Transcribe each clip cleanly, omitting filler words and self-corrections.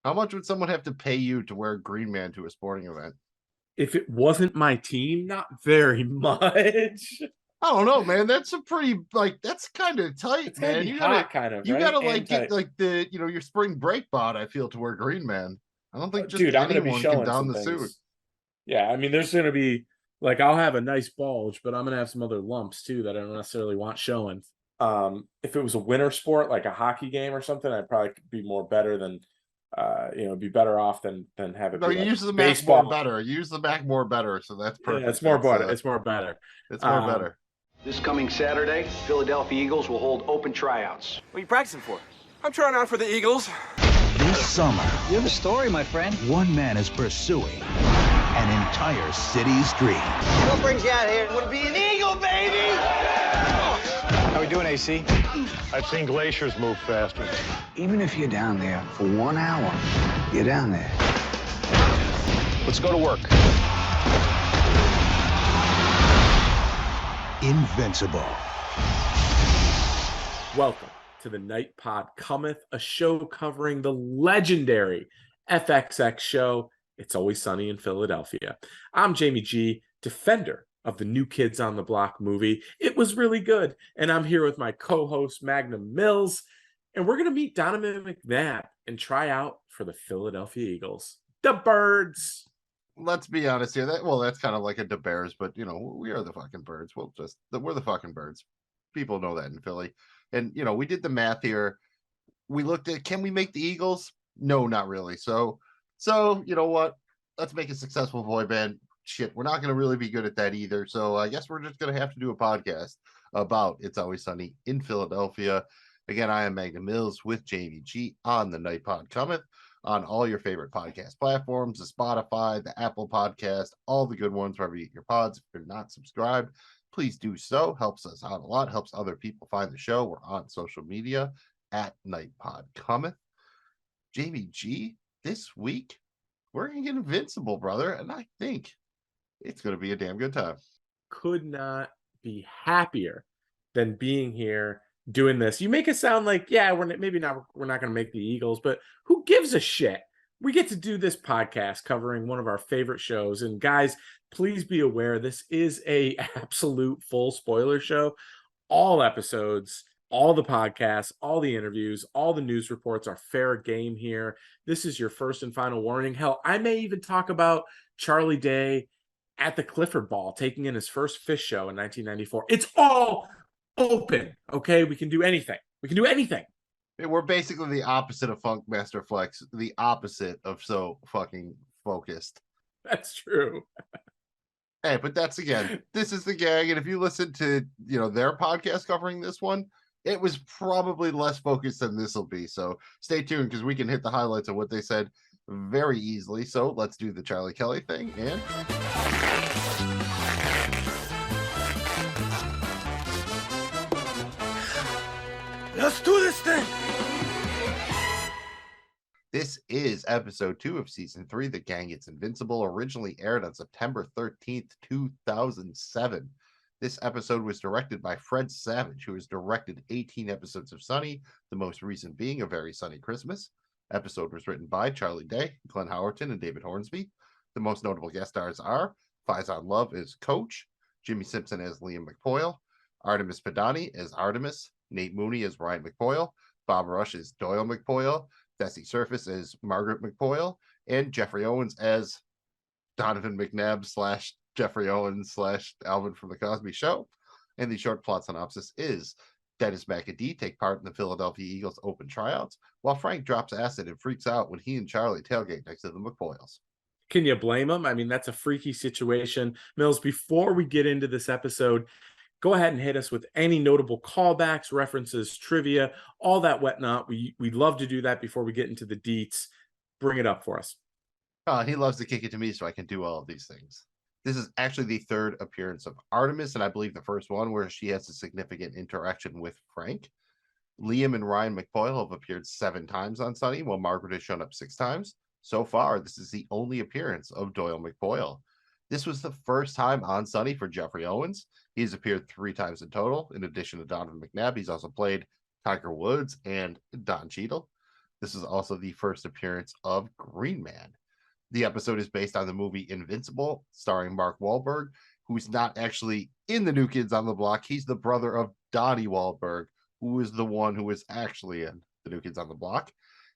How much would someone have to pay you to wear Green Man to a sporting event? If it wasn't my team, not very much. I don't know, man. That's a pretty that's kind of tight, It's gotta man. be hot, kind of, You right? gotta And get tight. like your spring break bod. I feel to wear Green Man. I don't think just Dude, I'm gonna be anyone can showing don some the suit. things. Yeah, I mean, there's gonna be like I'll have a nice bulge, but I'm gonna have some other lumps too that I don't necessarily want showing. If it was a winter sport like a hockey game or something, I'd probably be more better than be better off than have it No, be you like use the Mac more baseball. better. You use the Mac more better, so that's Yeah, it's perfect. more better. It's more better. It's more Um, better. This coming Saturday, Philadelphia Eagles will hold open tryouts. What are you practicing for? I'm trying out for the Eagles. This summer, You have a story, my friend. one man is pursuing an entire city's dream. What brings you out here? Want to be an Eagle, baby? How we doing, AC? I've seen glaciers move faster. Even if you're down there for 1 hour, you're down there. Let's go to work. Invincible. Welcome to the Night Pod Cometh, a show covering the legendary FXX show, It's Always Sunny in Philadelphia. I'm Jamie G, defender of the New Kids on the Block movie. It was really good, and I'm here with my co-host, Magnum Mills, and we're going to meet Donovan McNabb and try out for the Philadelphia Eagles. The Birds! Let's be honest here. That's kind of like the Bears, but we are the fucking Birds. We're the fucking Birds. People know that in Philly. And we did the math here. We looked at, can we make the Eagles? No, not really. So you know what? Let's make a successful boy band. Shit, we're not going to really be good at that either. So I guess we're just going to have to do a podcast about It's Always Sunny in Philadelphia. Again, I am Magnum Mills with Jamie G on the Night Pod Cometh, on all your favorite podcast platforms, the Spotify, the Apple Podcast, all the good ones wherever you get your pods. If you're not subscribed, please do so. Helps us out a lot. Helps other people find the show. We're on social media at Night Pod Cometh. Jamie G, this week, we're going to get Invincible, brother. And I think it's going to be a damn good time. Could not be happier than being here doing this. You make it sound like, yeah, we're not going to make the Eagles, but who gives a shit? We get to do this podcast covering one of our favorite shows. And guys, please be aware, this is a absolute full spoiler show. All episodes, all the podcasts, all the interviews, all the news reports are fair game here. This is your first and final warning. Hell, I may even talk about Charlie Day at the Clifford Ball, taking in his first Fish show in 1994. It's all open, okay? We can do anything. We're basically the opposite of Funk Master Flex, the opposite of so fucking focused. That's true. Hey, but this is the gang, and if you listen to their podcast covering this one, it was probably less focused than this will be. So stay tuned because we can hit the highlights of what they said very easily. So let's do the Charlie Kelly thing and. Let's do this thing. This is episode 2 of season 3, The Gang Gets Invincible, originally aired on September 13th, 2007. This episode was directed by Fred Savage, who has directed 18 episodes of Sunny, the most recent being A Very Sunny Christmas. Episode was written by Charlie Day, Glenn Howerton, and David Hornsby. The most notable guest stars are Faizon Love as Coach, Jimmy Simpson as Liam McPoyle, Artemis Padani as Artemis, Nate Mooney as Ryan McPoyle, Bob Rush as Doyle McPoyle, Desi Surface as Margaret McPoyle, and Jeffrey Owens as Donovan McNabb / Jeffrey Owens / Alvin from the Cosby Show. And the short plot synopsis is Dennis McAdee take part in the Philadelphia Eagles open tryouts, while Frank drops acid and freaks out when he and Charlie tailgate next to the McPoyles. Can you blame him? I mean, that's a freaky situation. Mills, before we get into this episode, go ahead and hit us with any notable callbacks, references, trivia, all that whatnot. We'd love to do that before we get into the deets. Bring it up for us. He loves to kick it to me so I can do all of these things. This is actually the third appearance of Artemis, and I believe the first one where she has a significant interaction with Frank. Liam and Ryan McPoyle have appeared 7 times on Sunny, while Margaret has shown up 6 times. So far, this is the only appearance of Doyle McPoyle. This was the first time on Sunny for Jeffrey Owens. He's appeared 3 times in total. In addition to Donovan McNabb, he's also played Tiger Woods and Don Cheadle. This is also the first appearance of Green Man. The episode is based on the movie Invincible, starring Mark Wahlberg, who's not actually in the New Kids on the Block. He's the brother of Donnie Wahlberg, who is the one who is actually in the New Kids on the Block.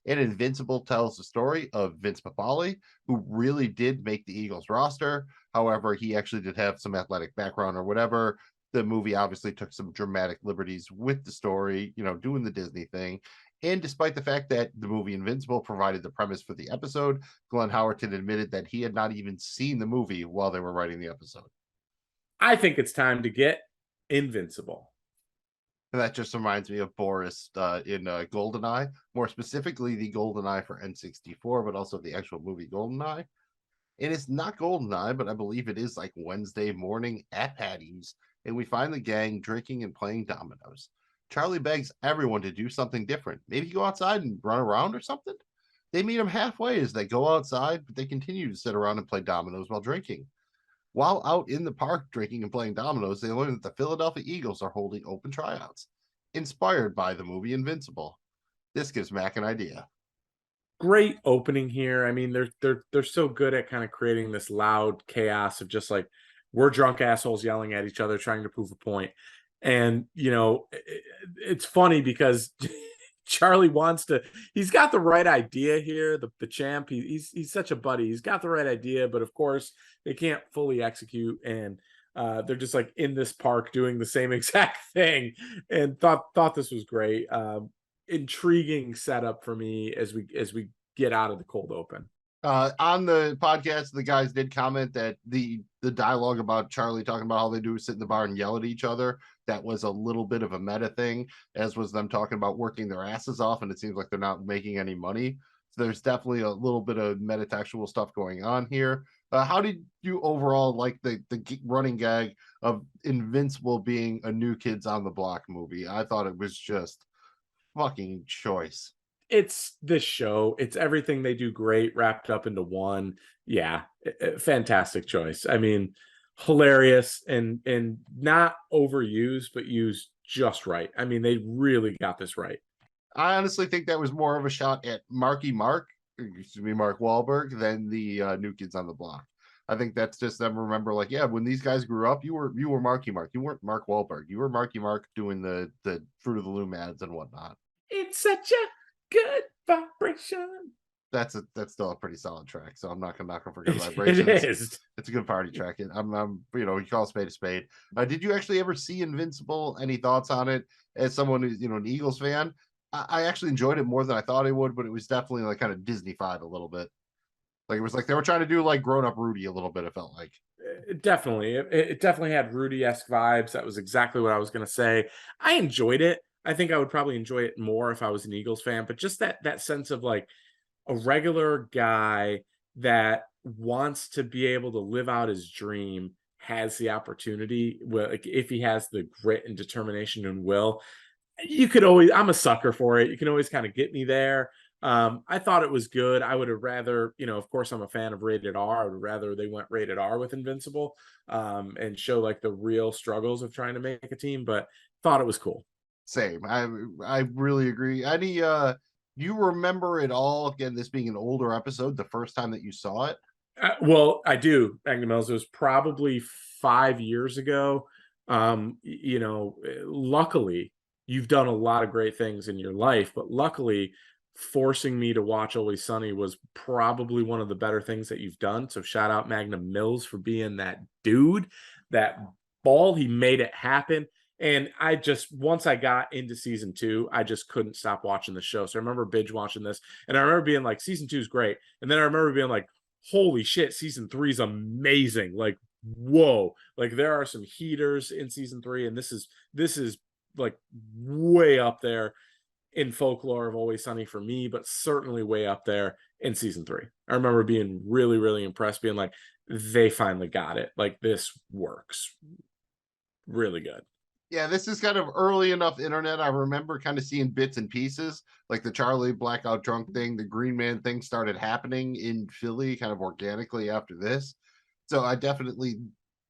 And Invincible tells the story of Vince Papale, who really did make the Eagles roster. However, he actually did have some athletic background or whatever. The movie obviously took some dramatic liberties with the story, doing the Disney thing. And despite the fact that the movie Invincible provided the premise for the episode, Glenn Howerton admitted that he had not even seen the movie while they were writing the episode. I think it's time to get Invincible. And that just reminds me of Boris in GoldenEye, more specifically the GoldenEye for N64, but also the actual movie GoldenEye. And it's not GoldenEye, but I believe it is like Wednesday morning at Patty's, and we find the gang drinking and playing dominoes. Charlie begs everyone to do something different. Maybe go outside and run around or something. They meet him halfway as they go outside, but they continue to sit around and play dominoes while drinking. While out in the park drinking and playing dominoes, they learn that the Philadelphia Eagles are holding open tryouts, inspired by the movie Invincible. This gives Mac an idea. Great opening here. I mean, they're so good at kind of creating this loud chaos of just like, we're drunk assholes yelling at each other, trying to prove a point. And, it's funny because Charlie he's got the right idea here. The champ, he's such a buddy. He's got the right idea, but of course they can't fully execute. And they're just like in this park doing the same exact thing, and thought this was great. Intriguing setup for me as we get out of the cold open. On the podcast, the guys did comment that the dialogue about Charlie talking about how they do sit in the bar and yell at each other, that was a little bit of a meta thing, as was them talking about working their asses off, and it seems like they're not making any money. So there's definitely a little bit of metatextual stuff going on here. How did you overall like the running gag of Invincible being a New Kids on the Block movie? I thought it was just fucking choice. It's this show. It's everything they do great wrapped up into one. Yeah, fantastic choice. I mean, hilarious and not overused, but used just right. I mean, they really got this right. I honestly think that was more of a shot at Mark Wahlberg, than the New Kids on the Block. I think that's just them remember, like, yeah, when these guys grew up, you were Marky Mark. You weren't Mark Wahlberg. You were Marky Mark doing the Fruit of the Loom ads and whatnot. It's such a good vibration. That's still a pretty solid track, so I'm not gonna knock on for good vibrations. It is. It's a good party track. I'm you call a spade a spade. Did you actually ever see Invincible? Any thoughts on it? As someone who's an Eagles fan, I actually enjoyed it more than I thought I would, but it was definitely like kind of Disney-fied a little bit. Like it was like they were trying to do like grown up Rudy a little bit. It felt like it definitely had Rudy-esque vibes. That was exactly what I was gonna say. I enjoyed it. I think I would probably enjoy it more if I was an Eagles fan, but just that sense of like a regular guy that wants to be able to live out his dream, has the opportunity. Well, like if he has the grit and determination and will, I'm a sucker for it. You can always kind of get me there. I thought it was good. I would have rather, of course I'm a fan of rated R. I would rather they went rated R with Invincible, and show like the real struggles of trying to make a team, but thought it was cool. Same. I really agree. Any you remember it all, again, this being an older episode, the first time that you saw it? Well, I do. Magnum, it was probably 5 years ago. Luckily you've done a lot of great things in your life, but luckily forcing me to watch Always Sunny was probably one of the better things that you've done. So shout out Magnum Mills for being that dude, that ball. He made it happen. And once I got into season 2, I just couldn't stop watching the show. So I remember binge watching this, and I remember being like, season 2 is great. And then I remember being like, holy shit, season 3 is amazing. Like, whoa, like there are some heaters in season 3. And this is like way up there in folklore of Always Sunny for me, but certainly way up there in season 3. I remember being really, really impressed, being like, they finally got it. Like this works really good. Yeah, this is kind of early enough internet. I remember kind of seeing bits and pieces, like the Charlie blackout drunk thing, the Green Man thing started happening in Philly kind of organically after this. So I definitely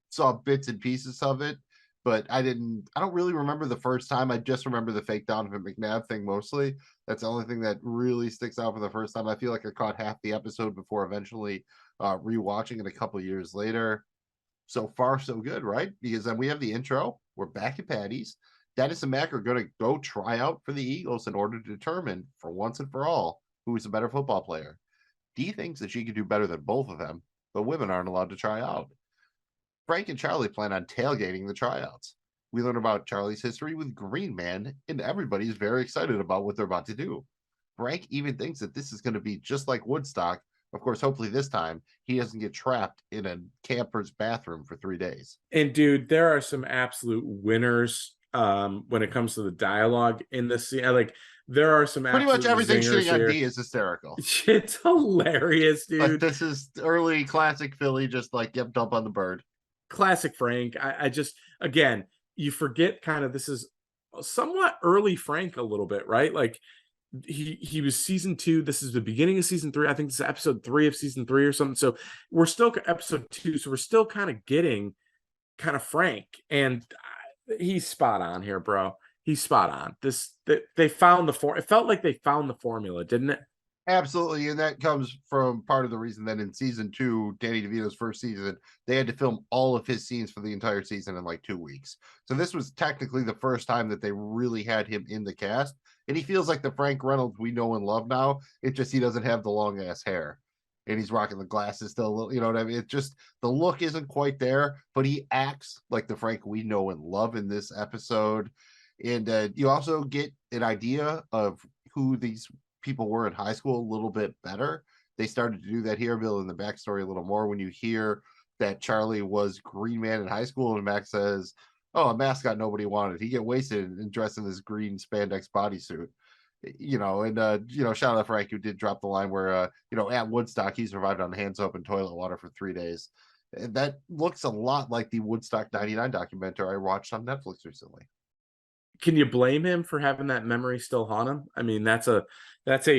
saw bits and pieces of it. but I don't really remember the first time. I just remember the fake Donovan McNabb thing mostly. That's the only thing that really sticks out for the first time. I feel like I caught half the episode before eventually rewatching it a couple years later. So far, so good, right? Because then we have the intro. We're back at Patty's. Dennis and Mac are going to go try out for the Eagles in order to determine, for once and for all, who is a better football player. Dee thinks that she could do better than both of them, but women aren't allowed to try out. Frank and Charlie plan on tailgating the tryouts. We learn about Charlie's history with Green Man, and everybody's very excited about what they're about to do. Frank even thinks that this is going to be just like Woodstock. Of course, hopefully this time he doesn't get trapped in a camper's bathroom for 3 days. And dude, there are some absolute winners when it comes to the dialogue in this scene. Like, there are some pretty much everything shitting on here. D is hysterical. It's hilarious, dude. Like, this is early classic Philly, just like, yep, dump on the bird. Classic Frank. I just, again, you forget kind of this is somewhat early Frank a little bit, right? Like, he was season 2. This is the beginning of season 3. I think this is episode 3 of season 3 or something. So we're still episode 2. So we're still kind of getting kind of Frank, and he's spot on here, bro. He's spot on. They found the it felt like they found the formula, didn't it? Absolutely, and that comes from part of the reason that in season 2, Danny DeVito's first season, they had to film all of his scenes for the entire season in like 2 weeks. So this was technically the first time that they really had him in the cast, and he feels like the Frank Reynolds we know and love now. It's just he doesn't have the long ass hair, and he's rocking the glasses still a little. You know what I mean? It's just the look isn't quite there, but he acts like the Frank we know and love in this episode. And you also get an idea of who these people were in high school a little bit better. They started to do that here, Bill, in the backstory a little more when you hear that Charlie was Green Man in high school, and Max says, "Oh, a mascot nobody wanted. He get wasted and dressed in this green spandex bodysuit." You know, and shout out to Frank, who did drop the line where at Woodstock he survived on hand soap and toilet water for 3 days. And that looks a lot like the Woodstock '99 documentary I watched on Netflix recently. Can you blame him for having that memory still haunt him? I mean, that's a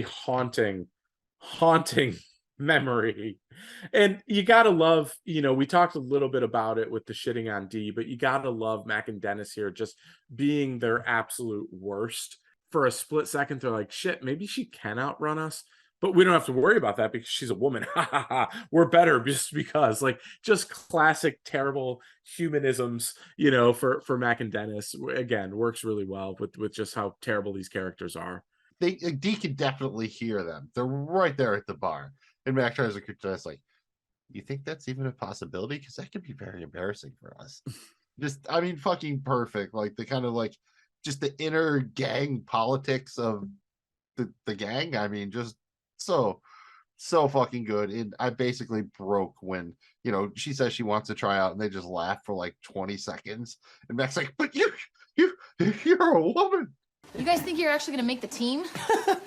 haunting memory. And you gotta love, we talked a little bit about it with the shitting on D, but you gotta love Mac and Dennis here just being their absolute worst. For a split second, they're like, shit, maybe she can outrun us, but we don't have to worry about that because she's a woman. We're better just because, like, just classic terrible humanisms, for Mac and Dennis. Again, works really well with just how terrible these characters are. D can definitely hear them. They're right there at the bar. And Mac tries to just like, you think that's even a possibility? Because that could be very embarrassing for us. Just, I mean, fucking perfect. Like, the kind of like, just the inner gang politics of the gang. I mean, just so fucking good. And I basically broke when, she says she wants to try out, and they just laugh for like 20 seconds. And Mac's like, but you're a woman. You guys think you're actually going to make the team?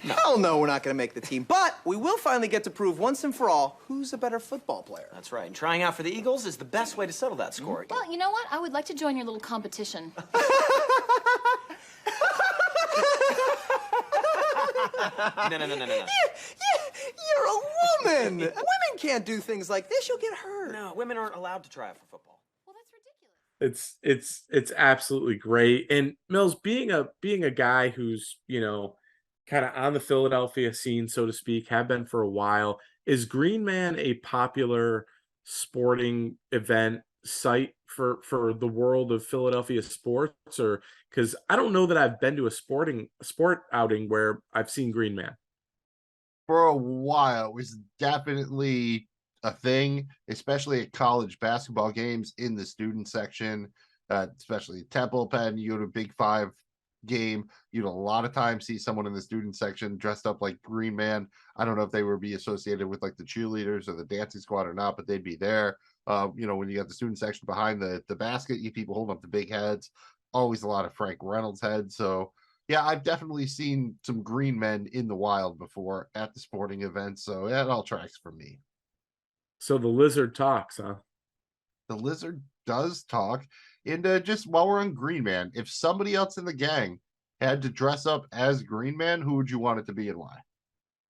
Hell no, we're not going to make the team. But we will finally get to prove once and for all who's a better football player. That's right. And trying out for the Eagles is the best way to settle that score. Well, you know what? I would like to join your little competition. No. You're a woman. Women can't do things like this. You'll get hurt. No, women aren't allowed to try out for football. Well, that's ridiculous. It's absolutely great. And Mills, being a guy who's, kind of on the Philadelphia scene, so to speak, have been for a while, is Green Man a popular sporting event site for the world of Philadelphia sports? Or because I don't know that I've been to a sport outing where I've seen Green Man. For a while, it was definitely a thing, especially at college basketball games in the student section, especially Temple, Penn. You go to a Big Five game, you'd a lot of times see someone in the student section dressed up like Green Man. I don't know if they would be associated with like the cheerleaders or the dancing squad or not, but they'd be there. When you got the student section behind the basket, you people holding up the big heads. Always a lot of Frank Reynolds heads. So yeah, I've definitely seen some green men in the wild before at the sporting events. So yeah, it all tracks for me. So the lizard talks, huh? The lizard does talk. And just while we're on Green Man, if somebody else in the gang had to dress up as Green Man, who would you want it to be and why?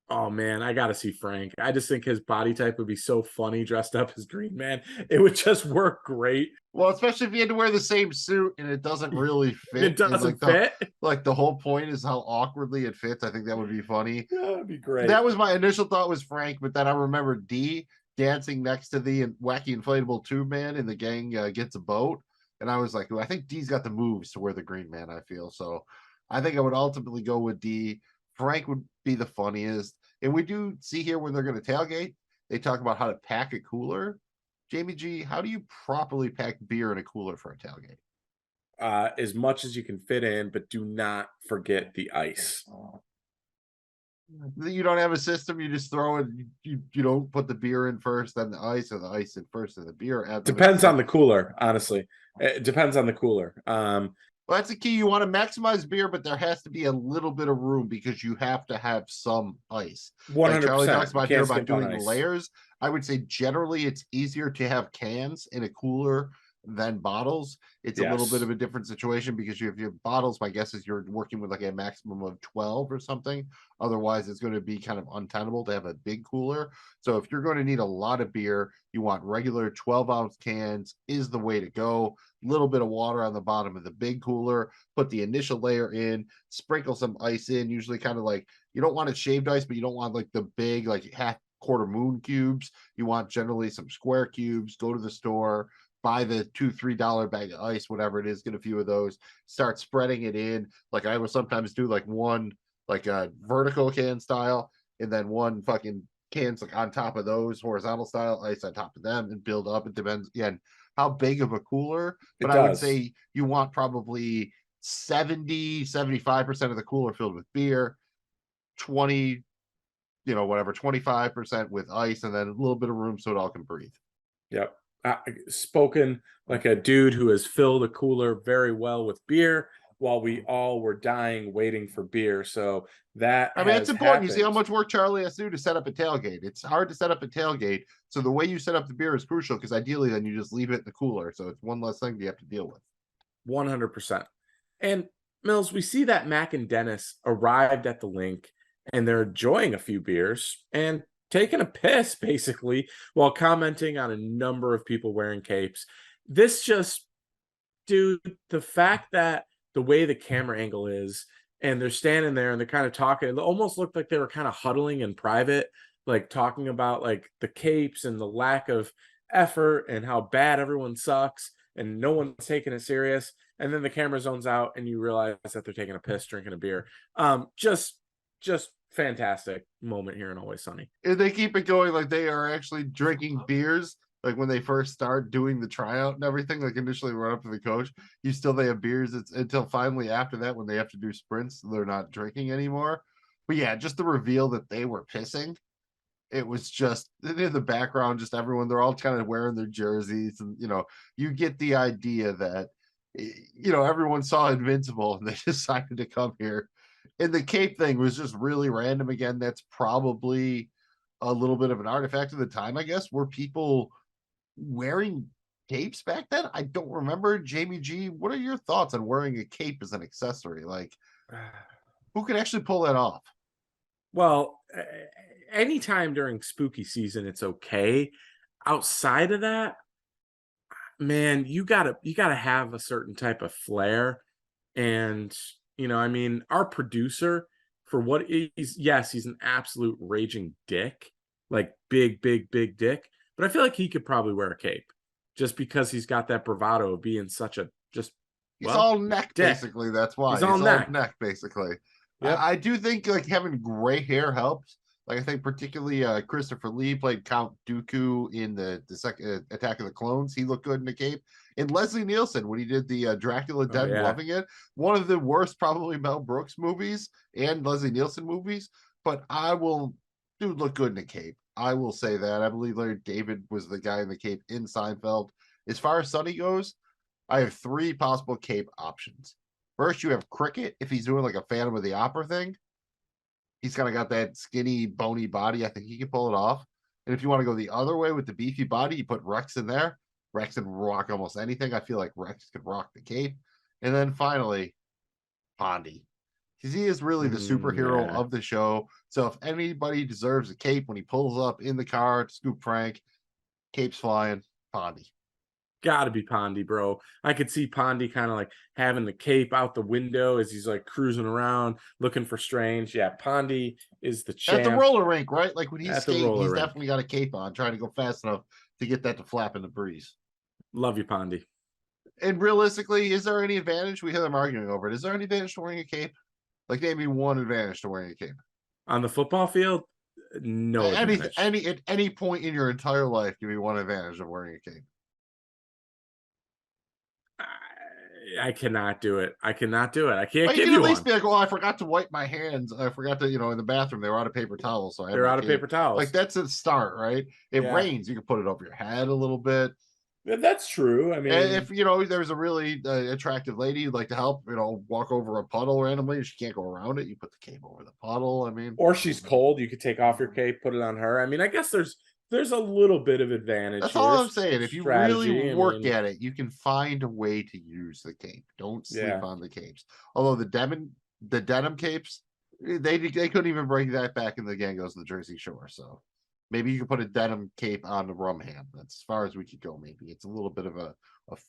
Oh man, I gotta see Frank. I just think his body type would be so funny dressed up as Green Man. It would just work great. Well, especially if you had to wear the same suit and it doesn't really fit. It doesn't and fit. the whole point is how awkwardly it fits. I think that would be funny. Yeah, that'd be great. That was my initial thought was Frank, but then I remember D dancing next to the wacky inflatable tube man in the Gang Gets a Boat. And I was like, well, I think D's got the moves to wear the Green Man, I feel. So I think I would ultimately go with D. Frank would be the funniest. And we do see here when they're going to tailgate, they talk about how to pack a cooler. Jamie G, how do you properly pack beer in a cooler for a tailgate? As much as you can fit in, but do not forget the ice. You don't have a system. You just throw it. You don't put the beer in first, then the ice, or the ice in first, and the beer. Depends on the cooler, honestly. It depends on the cooler. Well, that's the key. You want to maximize beer, but there has to be a little bit of room because you have to have some ice. 100%. Like Charlie talks about here about doing ice. layers. I would say generally it's easier to have cans in a cooler than bottles. It's a little bit of a different situation because if you have bottles, my guess is you're working with like a maximum of 12 or something. Otherwise, it's going to be kind of untenable to have a big cooler. So if you're going to need a lot of beer, you want regular 12-ounce cans is the way to go. Little bit of water on the bottom of the big cooler, put the initial layer in, sprinkle some ice in, usually kind of like, you don't want it shaved ice, but you don't want like the big, like half quarter moon cubes. You want generally some square cubes. Go to the store, buy the $2-3 bag of ice, whatever it is, get a few of those, start spreading it in. Like I will sometimes do like one, like a vertical can style, and then one fucking cans like on top of those horizontal style, ice on top of them, and build up. It depends again how big of a cooler, but I would say you want probably 70-75% of the cooler filled with beer, 20, 25% with ice, and then a little bit of room so it all can breathe. Yep. Spoken like a dude who has filled a cooler very well with beer while we all were dying waiting for beer. So that it's important. You see how much work Charlie has to do to set up a tailgate. It's hard to set up a tailgate. So the way you set up the beer is crucial because ideally then you just leave it in the cooler. So it's one less thing you have to deal with. 100%. And Mills, we see that Mac and Dennis arrived at the link and they're enjoying a few beers and taking a piss basically while commenting on a number of people wearing capes. This just, dude, the fact that the way the camera angle is and they're standing there and they're kind of talking, it almost looked like they were kind of huddling in private, like talking about like the capes and the lack of effort and how bad everyone sucks and no one's taking it serious. And then the camera zones out and you realize that they're taking a piss, drinking a beer. Just fantastic moment here in Always Sunny. And they keep it going like they are actually drinking beers. Like when they first start doing the tryout and everything, like initially run up to the coach, they have beers. It's until finally after that when they have to do sprints, they're not drinking anymore. But yeah, just the reveal that they were pissing. It was just in the background, just everyone, they're all kind of wearing their jerseys. And, you get the idea that, everyone saw Invincible and they decided to come here. And the cape thing was just really random. Again, that's probably a little bit of an artifact of the time, I guess. Were people wearing capes back then? I don't remember. Jamie G, what are your thoughts on wearing a cape as an accessory? Like, who could actually pull that off? Well, anytime during spooky season, it's okay. Outside of that, man, you gotta have a certain type of flair. And, our producer, for what he's an absolute raging dick, like big dick. But I feel like he could probably wear a cape just because he's got that bravado of being such a he's all neck, dick. Basically. That's why he's all neck, basically. Yep. I do think like having gray hair helps. Like I think particularly Christopher Lee played Count Dooku in the second Attack of the Clones. He looked good in the cape. And Leslie Nielsen, when he did the Dracula Dead, Loving It, one of the worst probably Mel Brooks movies and Leslie Nielsen movies. But dude look good in a cape. I will say that. I believe Larry David was the guy in the cape in Seinfeld. As far as Sonny goes, I have 3 possible cape options. First, you have Cricket. If he's doing like a Phantom of the Opera thing, he's kind of got that skinny, bony body. I think he can pull it off. And if you want to go the other way with the beefy body, you put Rex in there. Rex can rock almost anything. I feel like Rex could rock the cape. And then finally, Pondy. Because he is really the superhero of the show. So if anybody deserves a cape when he pulls up in the car to scoop Frank, cape's flying, Pondy. Gotta be Pondy, bro. I could see Pondy kind of like having the cape out the window as he's like cruising around looking for Strange. Yeah, Pondy is the champ. At the roller rink, right? Like when he's At the skating, roller he's rink. definitely got a cape on, trying to go fast enough to get that to flap in the breeze. Love you, Pondy. And realistically, is there any advantage? We hear them arguing over it. Is there any advantage to wearing a cape? Like maybe one advantage to wearing a cape On the football field? No advantage. At any point in your entire life, give me one advantage of wearing a cape. I cannot do it. I cannot do it. I can't Well, give you you can at least one. be like, well, I forgot to wipe my hands. I forgot to, in the bathroom, they were out of paper towels. So I had They're my out of cape. paper towels. Like that's a start, right? It Yeah. rains, you can put it over your head a little bit. Yeah, that's true. I mean, And if there's a really attractive lady you'd like to help, walk over a puddle randomly and she can't go around it, you put the cape over the puddle. I mean, or she's cold, you could take off your cape, put it on her. I mean, I guess there's a little bit of advantage. That's here. all I'm saying. If you Strategy, really work at it, you can find a way to use the cape. Don't sleep on the capes. Although the denim capes, they couldn't even bring that back in the Gang Goes to the Jersey Shore. So maybe you could put a denim cape on the rum hand. That's as far as we could go. Maybe it's a little bit of a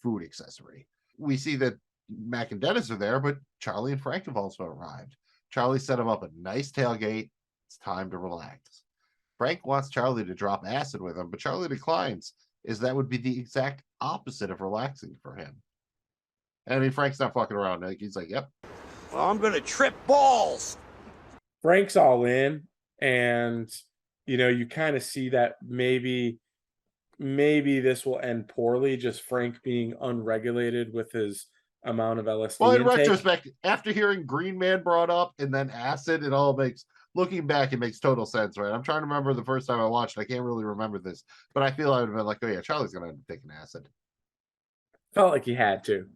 food accessory. We see that Mac and Dennis are there, but Charlie and Frank have also arrived. Charlie set him up a nice tailgate. It's time to relax. Frank wants Charlie to drop acid with him, but Charlie declines, as that would be the exact opposite of relaxing for him. I mean, Frank's not fucking around. Like, he's like, yep. Well, I'm gonna trip balls. Frank's all in, and you kind of see that maybe this will end poorly, just Frank being unregulated with his amount of LSD Well, in intake. retrospect, after hearing Green Man brought up and then acid, it all makes, looking back, it makes total sense, right? I'm trying to remember the first time I watched it. I can't really remember this, but I feel I would have been like, oh yeah, Charlie's gonna end up taking acid. Felt like he had to.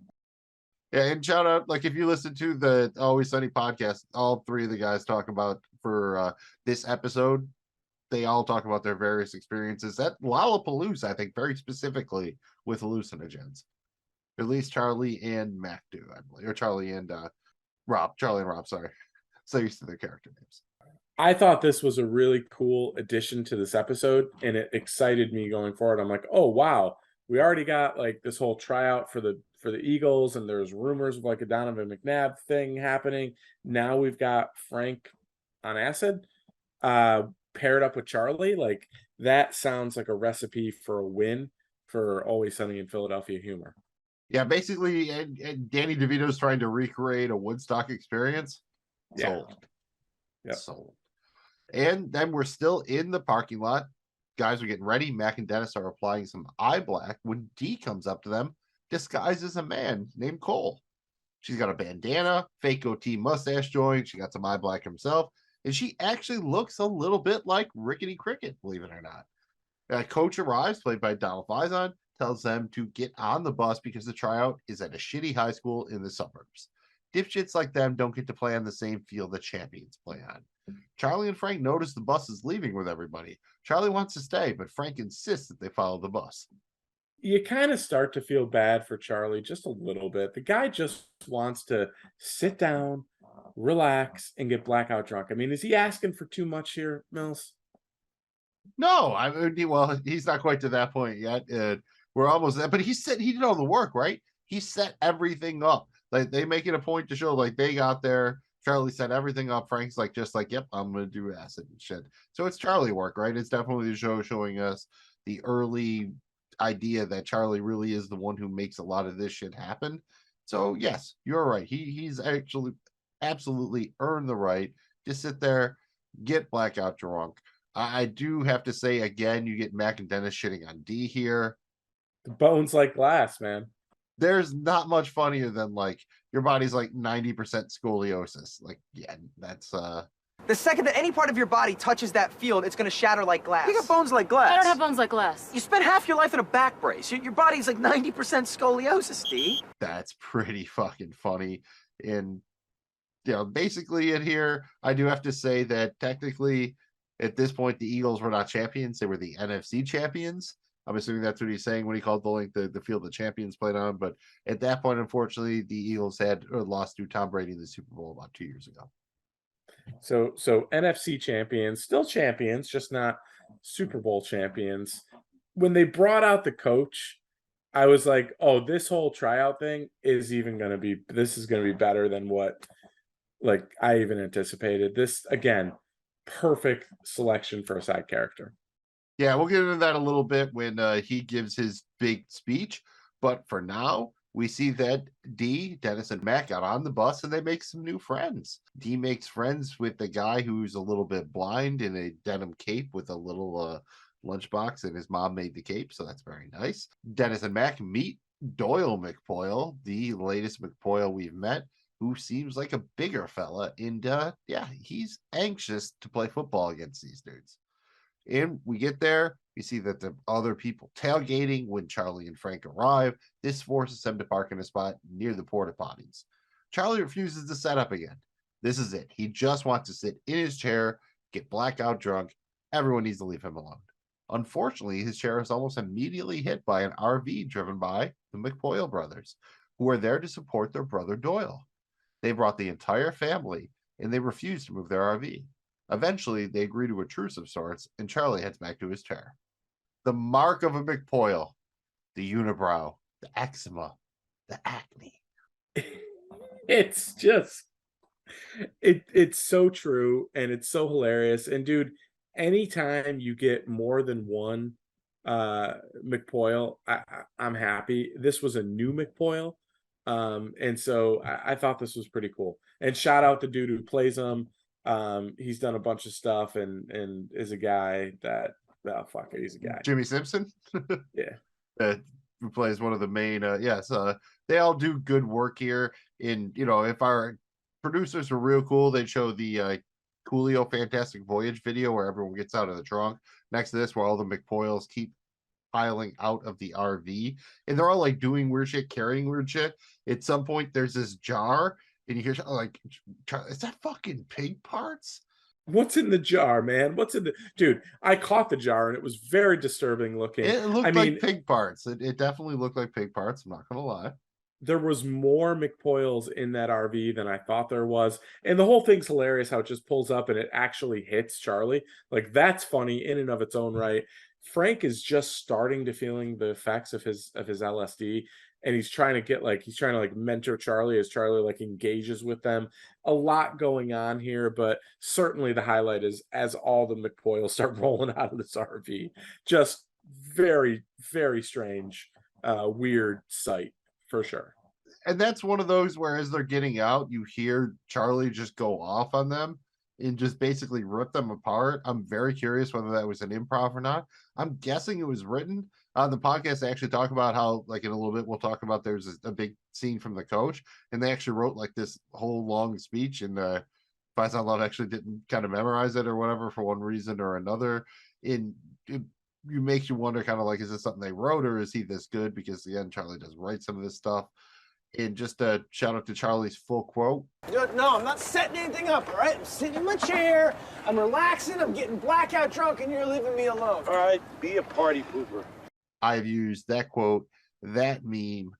Yeah, and shout out, like if you listen to the Always Sunny podcast, all three of the guys talk about for this episode, they all talk about their various experiences at Lollapalooza, I think very specifically with hallucinogens. At least Charlie and Mac do, I believe, or Charlie and Rob, sorry. So used to their character names. I thought this was a really cool addition to this episode, and it excited me going forward. I'm like, oh wow, we already got like this whole tryout for the Eagles, and there's rumors of like a Donovan McNabb thing happening. Now we've got Frank on acid, paired up with Charlie. Like that sounds like a recipe for a win for Always Sunny in Philadelphia humor. Yeah, basically, and Danny DeVito's trying to recreate a Woodstock experience. Sold. Yep. Sold. And then we're still in the parking lot. Guys are getting ready. Mac and Dennis are applying some eye black when Dee comes up to them, disguised as a man named Cole. She's got a bandana, fake goatee mustache joint. She got some eye black himself. And she actually looks a little bit like Rickety Cricket, believe it or not. Coach arrives, played by Donald Faison, tells them to get on the bus because the tryout is at a shitty high school in the suburbs. Dipshits like them don't get to play on the same field that champions play on. Charlie and Frank notice the bus is leaving with everybody. Charlie wants to stay, but Frank insists that they follow the bus. You kind of start to feel bad for Charlie just a little bit. The guy just wants to sit down, relax, and get blackout drunk. I mean, is he asking for too much here, Mills? No, I mean, well, he's not quite to that point yet. We're almost there, but he did all the work, right? He set everything up. Like they make it a point to show like they got there. Charlie set everything up. Frank's like, just like, yep, I'm gonna do acid and shit. So it's Charlie work, right? It's definitely the show showing us the early idea that Charlie really is the one who makes a lot of this shit happen. So yes, you're right. He's actually absolutely earned the right to sit there, get blackout drunk. I do have to say again, you get Mac and Dennis shitting on D here. The bones like glass, man. There's not much funnier than like your body's like 90% scoliosis. Like, yeah, that's The second that any part of your body touches that field, it's gonna shatter like glass. You got bones like glass. I don't have bones like glass. You spent half your life in a back brace. Your body's like 90% scoliosis, Steve. that's pretty fucking funny. And basically in here, I do have to say that technically at this point the Eagles were not champions, they were the NFC champions. I'm assuming that's what he's saying when he called the link the field the champions played on. But at that point, unfortunately, the Eagles had lost to Tom Brady in the Super Bowl about 2 years ago. So NFC champions, still champions, just not Super Bowl champions. When they brought out the coach, I was like, oh, this whole tryout thing is going to be better than what like I even anticipated. This, again, perfect selection for a side character. Yeah, we'll get into that a little bit when he gives his big speech. But for now, we see that Dennis and Matt got on the bus and they make some new friends. D makes friends with the guy who's a little bit blind in a denim cape with a little lunchbox, and his mom made the cape, so that's very nice. Dennis and Mac meet Doyle McPoyle, the latest McPoyle we've met, who seems like a bigger fella, and he's anxious to play football against these dudes. And we get there, we see that the other people tailgating when Charlie and Frank arrive. This forces them to park in a spot near the porta potties. Charlie refuses to set up again. This is it. He just wants to sit in his chair, get blackout drunk. Everyone needs to leave him alone. Unfortunately, his chair is almost immediately hit by an RV driven by the McPoyle brothers, who are there to support their brother Doyle. They brought the entire family, and they refuse to move their RV. Eventually, they agree to a truce of sorts, and Charlie heads back to his chair. The mark of a McPoyle, the unibrow, the eczema, the acne. It's just, it's so true, and it's so hilarious. And dude, anytime you get more than one McPoyle, I'm happy. This was a new McPoyle, and so I thought this was pretty cool. And shout out the dude who plays him. He's done a bunch of stuff and is a guy that he's a guy. Jimmy Simpson? Yeah. Who plays one of the main they all do good work here. In if our producers were real cool, they'd show the Coolio Fantastic Voyage video where everyone gets out of the trunk next to this, where all the McPoyles keep piling out of the RV, and they're all like doing weird shit, carrying weird shit. At some point there's this jar, and you hear like, is that fucking pig parts? What's in the jar, man? What's in the dude? I caught the jar and it was very disturbing looking. It looked like pig parts. It definitely looked like pig parts. I'm not gonna lie. There was more McPoyles in that RV than I thought there was, and the whole thing's hilarious how it just pulls up and it actually hits Charlie. Like, that's funny in and of its own right. Frank is just starting to feeling the effects of his LSD, and he's trying to mentor Charlie as Charlie like engages with them. A lot going on here, but certainly the highlight is as all the McPoyles start rolling out of this RV. Just very, very strange, weird sight for sure. And that's one of those where as they're getting out, you hear Charlie just go off on them and just basically rip them apart. I'm very curious whether that was an improv or not. I'm guessing it was written. On the podcast, they actually talk about how, like, in a little bit, we'll talk about there's a big scene from the coach, and they actually wrote like this whole long speech, and Five Sound Loud actually didn't kind of memorize it or whatever for one reason or another. It makes you wonder, kind of like, is this something they wrote, or is he this good? Because again, Charlie does write some of this stuff. And just a shout out to Charlie's full quote. No, I'm not setting anything up, all right? I'm sitting in my chair, I'm relaxing, I'm getting blackout drunk, and you're leaving me alone. All right, be a party pooper. I've used that quote, that meme,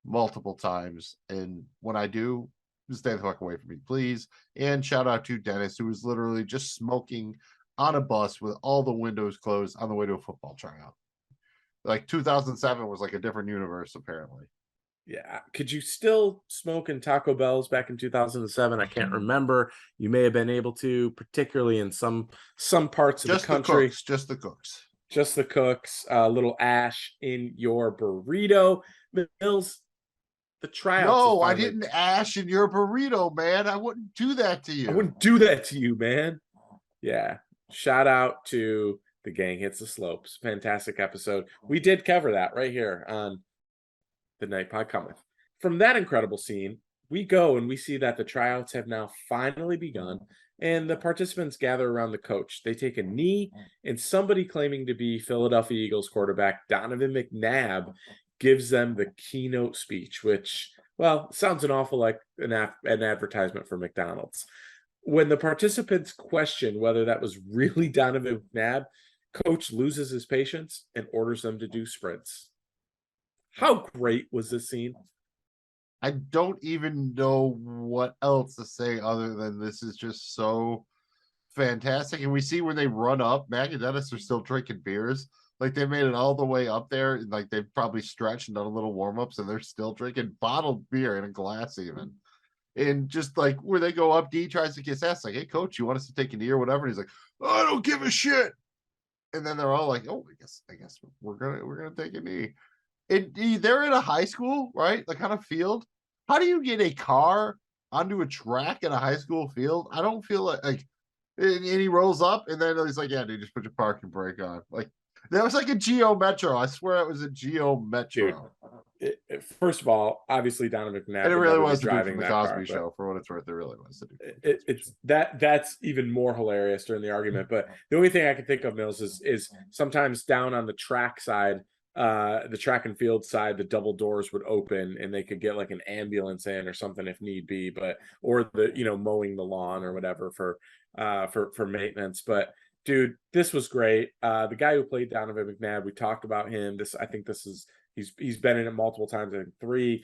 multiple times. And when I do, stay the fuck away from me, please. And shout out to Dennis, who was literally just smoking on a bus with all the windows closed on the way to a football tryout. Like 2007 was like a different universe, apparently. Yeah. Could you still smoke in Taco Bell's back in 2007? I can't remember. You may have been able to, particularly in some parts of the country. Just the cooks. Just the cooks. A little ash in your burrito. Mills, the tryouts. No, I didn't ash in your burrito, man. I wouldn't do that to you. I wouldn't do that to you, man. Yeah. Shout out to The Gang Hits the Slopes. Fantastic episode. We did cover that right here on the Night Pod Cometh. From that incredible scene, we go and we see that the tryouts have now finally begun, and the participants gather around the coach. They take a knee, and somebody claiming to be Philadelphia Eagles quarterback Donovan McNabb gives them the keynote speech, which, well, sounds an awful like an advertisement for McDonald's. When the participants question whether that was really Donovan McNabb, Coach loses his patience and orders them to do sprints. How great was this scene? I don't even know what else to say other than this is just so fantastic. And we see when they run up, Mac and Dennis are still drinking beers. Like they made it all the way up there, and like they've probably stretched and done a little warm-ups, and they're still drinking bottled beer in a glass even. And just like where they go up, D tries to kiss ass, like, "Hey coach, you want us to take a knee or whatever?" And he's like, "I don't give a shit." And then they're all like, "Oh, I guess we're gonna take a knee." And they're in a high school, right? The kind of field. How do you get a car onto a track in a high school field? I don't feel like and he rolls up, and then he's like, "Yeah, dude, just put your parking brake on." Like that was like a Geo Metro. I swear it was a Geo Metro. First of all, obviously Donovan McNabb, And it really was driving the that Cosby car, Show. For what it's worth, it really was. It's that's even more hilarious during the argument. But the only thing I can think of, Mills, is sometimes down on the track side, the track and field side, the double doors would open and they could get like an ambulance in or something if need be, or the mowing the lawn or whatever for maintenance. But dude, this was great. The guy who played Donovan McNabb, we talked about him. I think he's been in it multiple times. I think 3.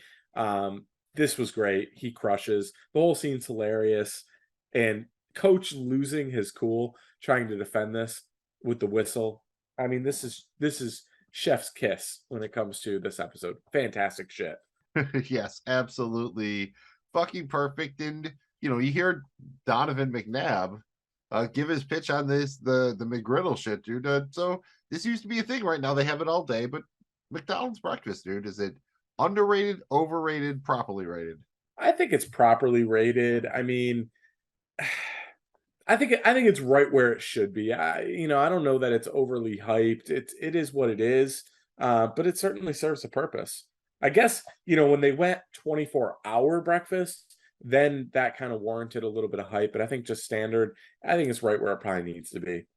This was great. He crushes. The whole scene's hilarious. And Coach losing his cool, trying to defend this with the whistle. I mean, this is chef's kiss when it comes to this episode. Fantastic shit. Yes, absolutely. Fucking perfect. And, you hear Donovan McNabb give his pitch on the McGriddle shit, dude. So this used to be a thing. Right now they have it all day, but McDonald's breakfast, dude, is it underrated, overrated, properly rated? I think it's properly rated. I mean, I think it's right where it should be. I don't know that it's overly hyped. It is what it is, but it certainly serves a purpose. I guess when they went 24-hour breakfast, then that kind of warranted a little bit of hype. But I think just standard, I think it's right where it probably needs to be.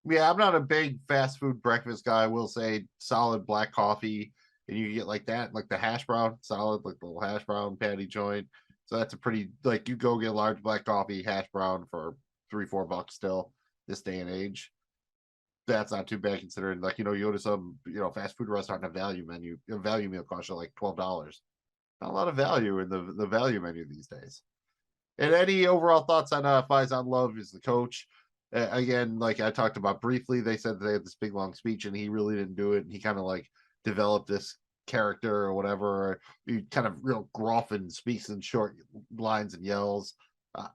Yeah, I'm not a big fast food breakfast guy. I will say solid black coffee, and you get like that, like the hash brown, solid, like the little hash brown patty joint. So that's a pretty, like, you go get a large black coffee hash brown for $3-4 still this day and age. That's not too bad considering, like, you go to some, fast food restaurant, a value meal costs you like $12. Not a lot of value in the value menu these days. And any overall thoughts on Faizan Love as the coach? Again, like I talked about briefly, they said they had this big long speech and he really didn't do it. And he kind of like developed this character or whatever. He kind of real gruff and speaks in short lines and yells.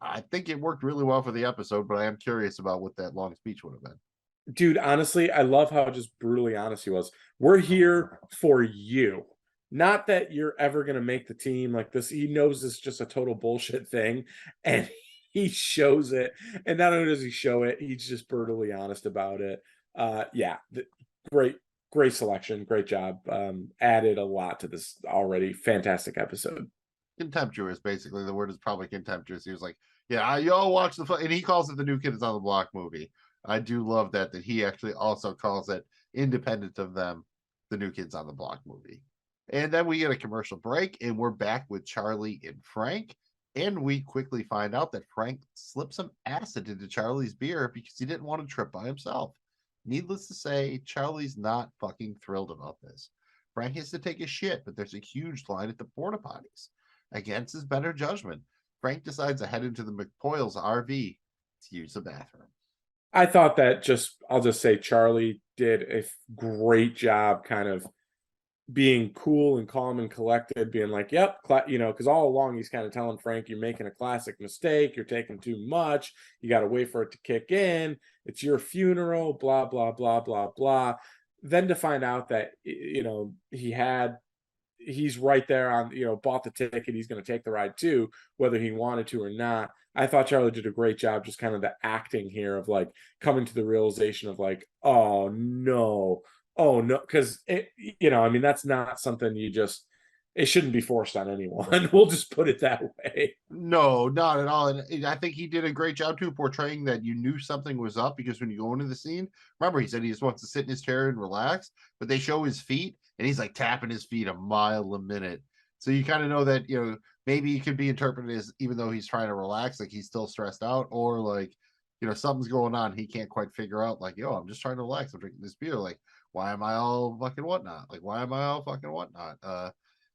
I think it worked really well for the episode, but I am curious about what that long speech would have been. Dude, honestly, I love how just brutally honest he was. We're here for you. Not that you're ever going to make the team like this. He knows this is just a total bullshit thing. And he shows it. And not only does he show it, he's just brutally honest about it. Great selection. Great job. Added a lot to this already fantastic episode. Contemptuous, basically. The word is probably contemptuous. He was like, "Yeah, y'all watch the," and he calls it the New Kids on the Block movie. I do love that he actually also calls it, independent of them, the New Kids on the Block movie. And then we get a commercial break, and we're back with Charlie and Frank. And we quickly find out that Frank slipped some acid into Charlie's beer because he didn't want to trip by himself. Needless to say, Charlie's not fucking thrilled about this. Frank has to take a shit, but there's a huge line at the porta potties. Against his better judgment, Frank decides to head into the McPoyle's RV to use the bathroom. I thought that I'll just say Charlie did a great job kind of being cool and calm and collected, being like, yep, because all along he's kind of telling Frank, you're making a classic mistake. You're taking too much. You got to wait for it to kick in. It's your funeral, blah, blah, blah, blah, blah. Then to find out that, he's right there on, bought the ticket. He's going to take the ride too, whether he wanted to or not. I thought Charlie did a great job, just kind of the acting here of like coming to the realization of like, oh no, because that's not something it shouldn't be forced on anyone. We'll just put it that way. No, not at all. And I think he did a great job too, portraying that you knew something was up, because when you go into the scene, remember he said he just wants to sit in his chair and relax, but they show his feet and he's like tapping his feet a mile a minute. So you kind of know that, maybe it could be interpreted as, even though he's trying to relax, like he's still stressed out, or like something's going on. He can't quite figure out, like, yo, I'm just trying to relax. I'm drinking this beer. Like, why am I all fucking whatnot? Like, why am I all fucking whatnot?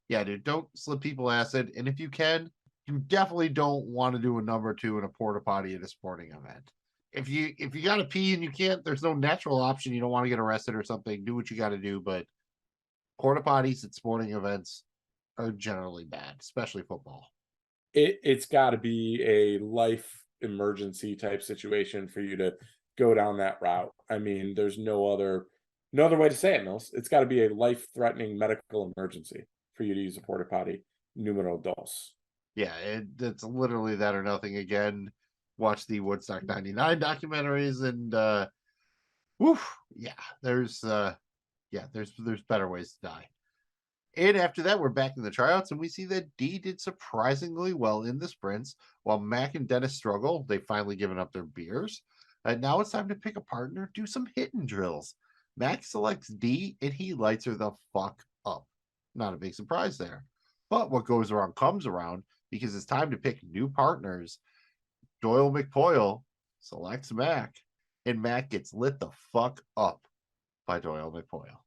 Yeah, dude, don't slip people acid. And if you can, you definitely don't want to do a number 2 in a porta potty at a sporting event. If you got to pee and you can't, there's no natural option. You don't want to get arrested or something. Do what you got to do. But porta potties at sporting events are generally bad, especially football. It's got to be a life emergency type situation for you to go down that route. I mean, there's no other way to say it, Mills. It's got to be a life-threatening medical emergency for you to use a porta potty. Numero dos. Yeah, it's literally that or nothing. Again, watch the Woodstock 99 documentaries and there's better ways to die. And after that, we're back in the tryouts, and we see that D did surprisingly well in the sprints, while Mac and Dennis struggle. They've finally given up their beers. Now it's time to pick a partner, do some hitting drills. Mac selects D, and he lights her the fuck up. Not a big surprise there. But what goes around comes around, because it's time to pick new partners. Doyle McPoyle selects Mac, and Mac gets lit the fuck up by Doyle McPoyle.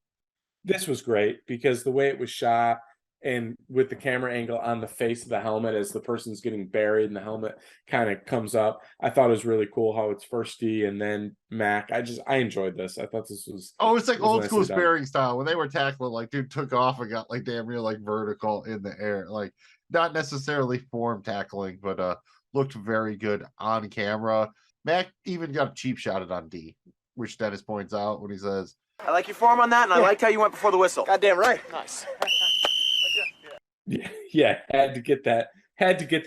This was great because the way it was shot and with the camera angle on the face of the helmet as the person's getting buried and the helmet kind of comes up, I thought it was really cool how it's first D and then Mac. I enjoyed this. I thought this was it's like old school sparring style. When they were tackling, like, dude took off and got like damn near like vertical in the air, like not necessarily form tackling, but looked very good on camera. Mac even got a cheap shot at on D, which Dennis points out when he says, I like your form on that, and I liked how you went before the whistle. Goddamn right. Nice. Yeah, had to get the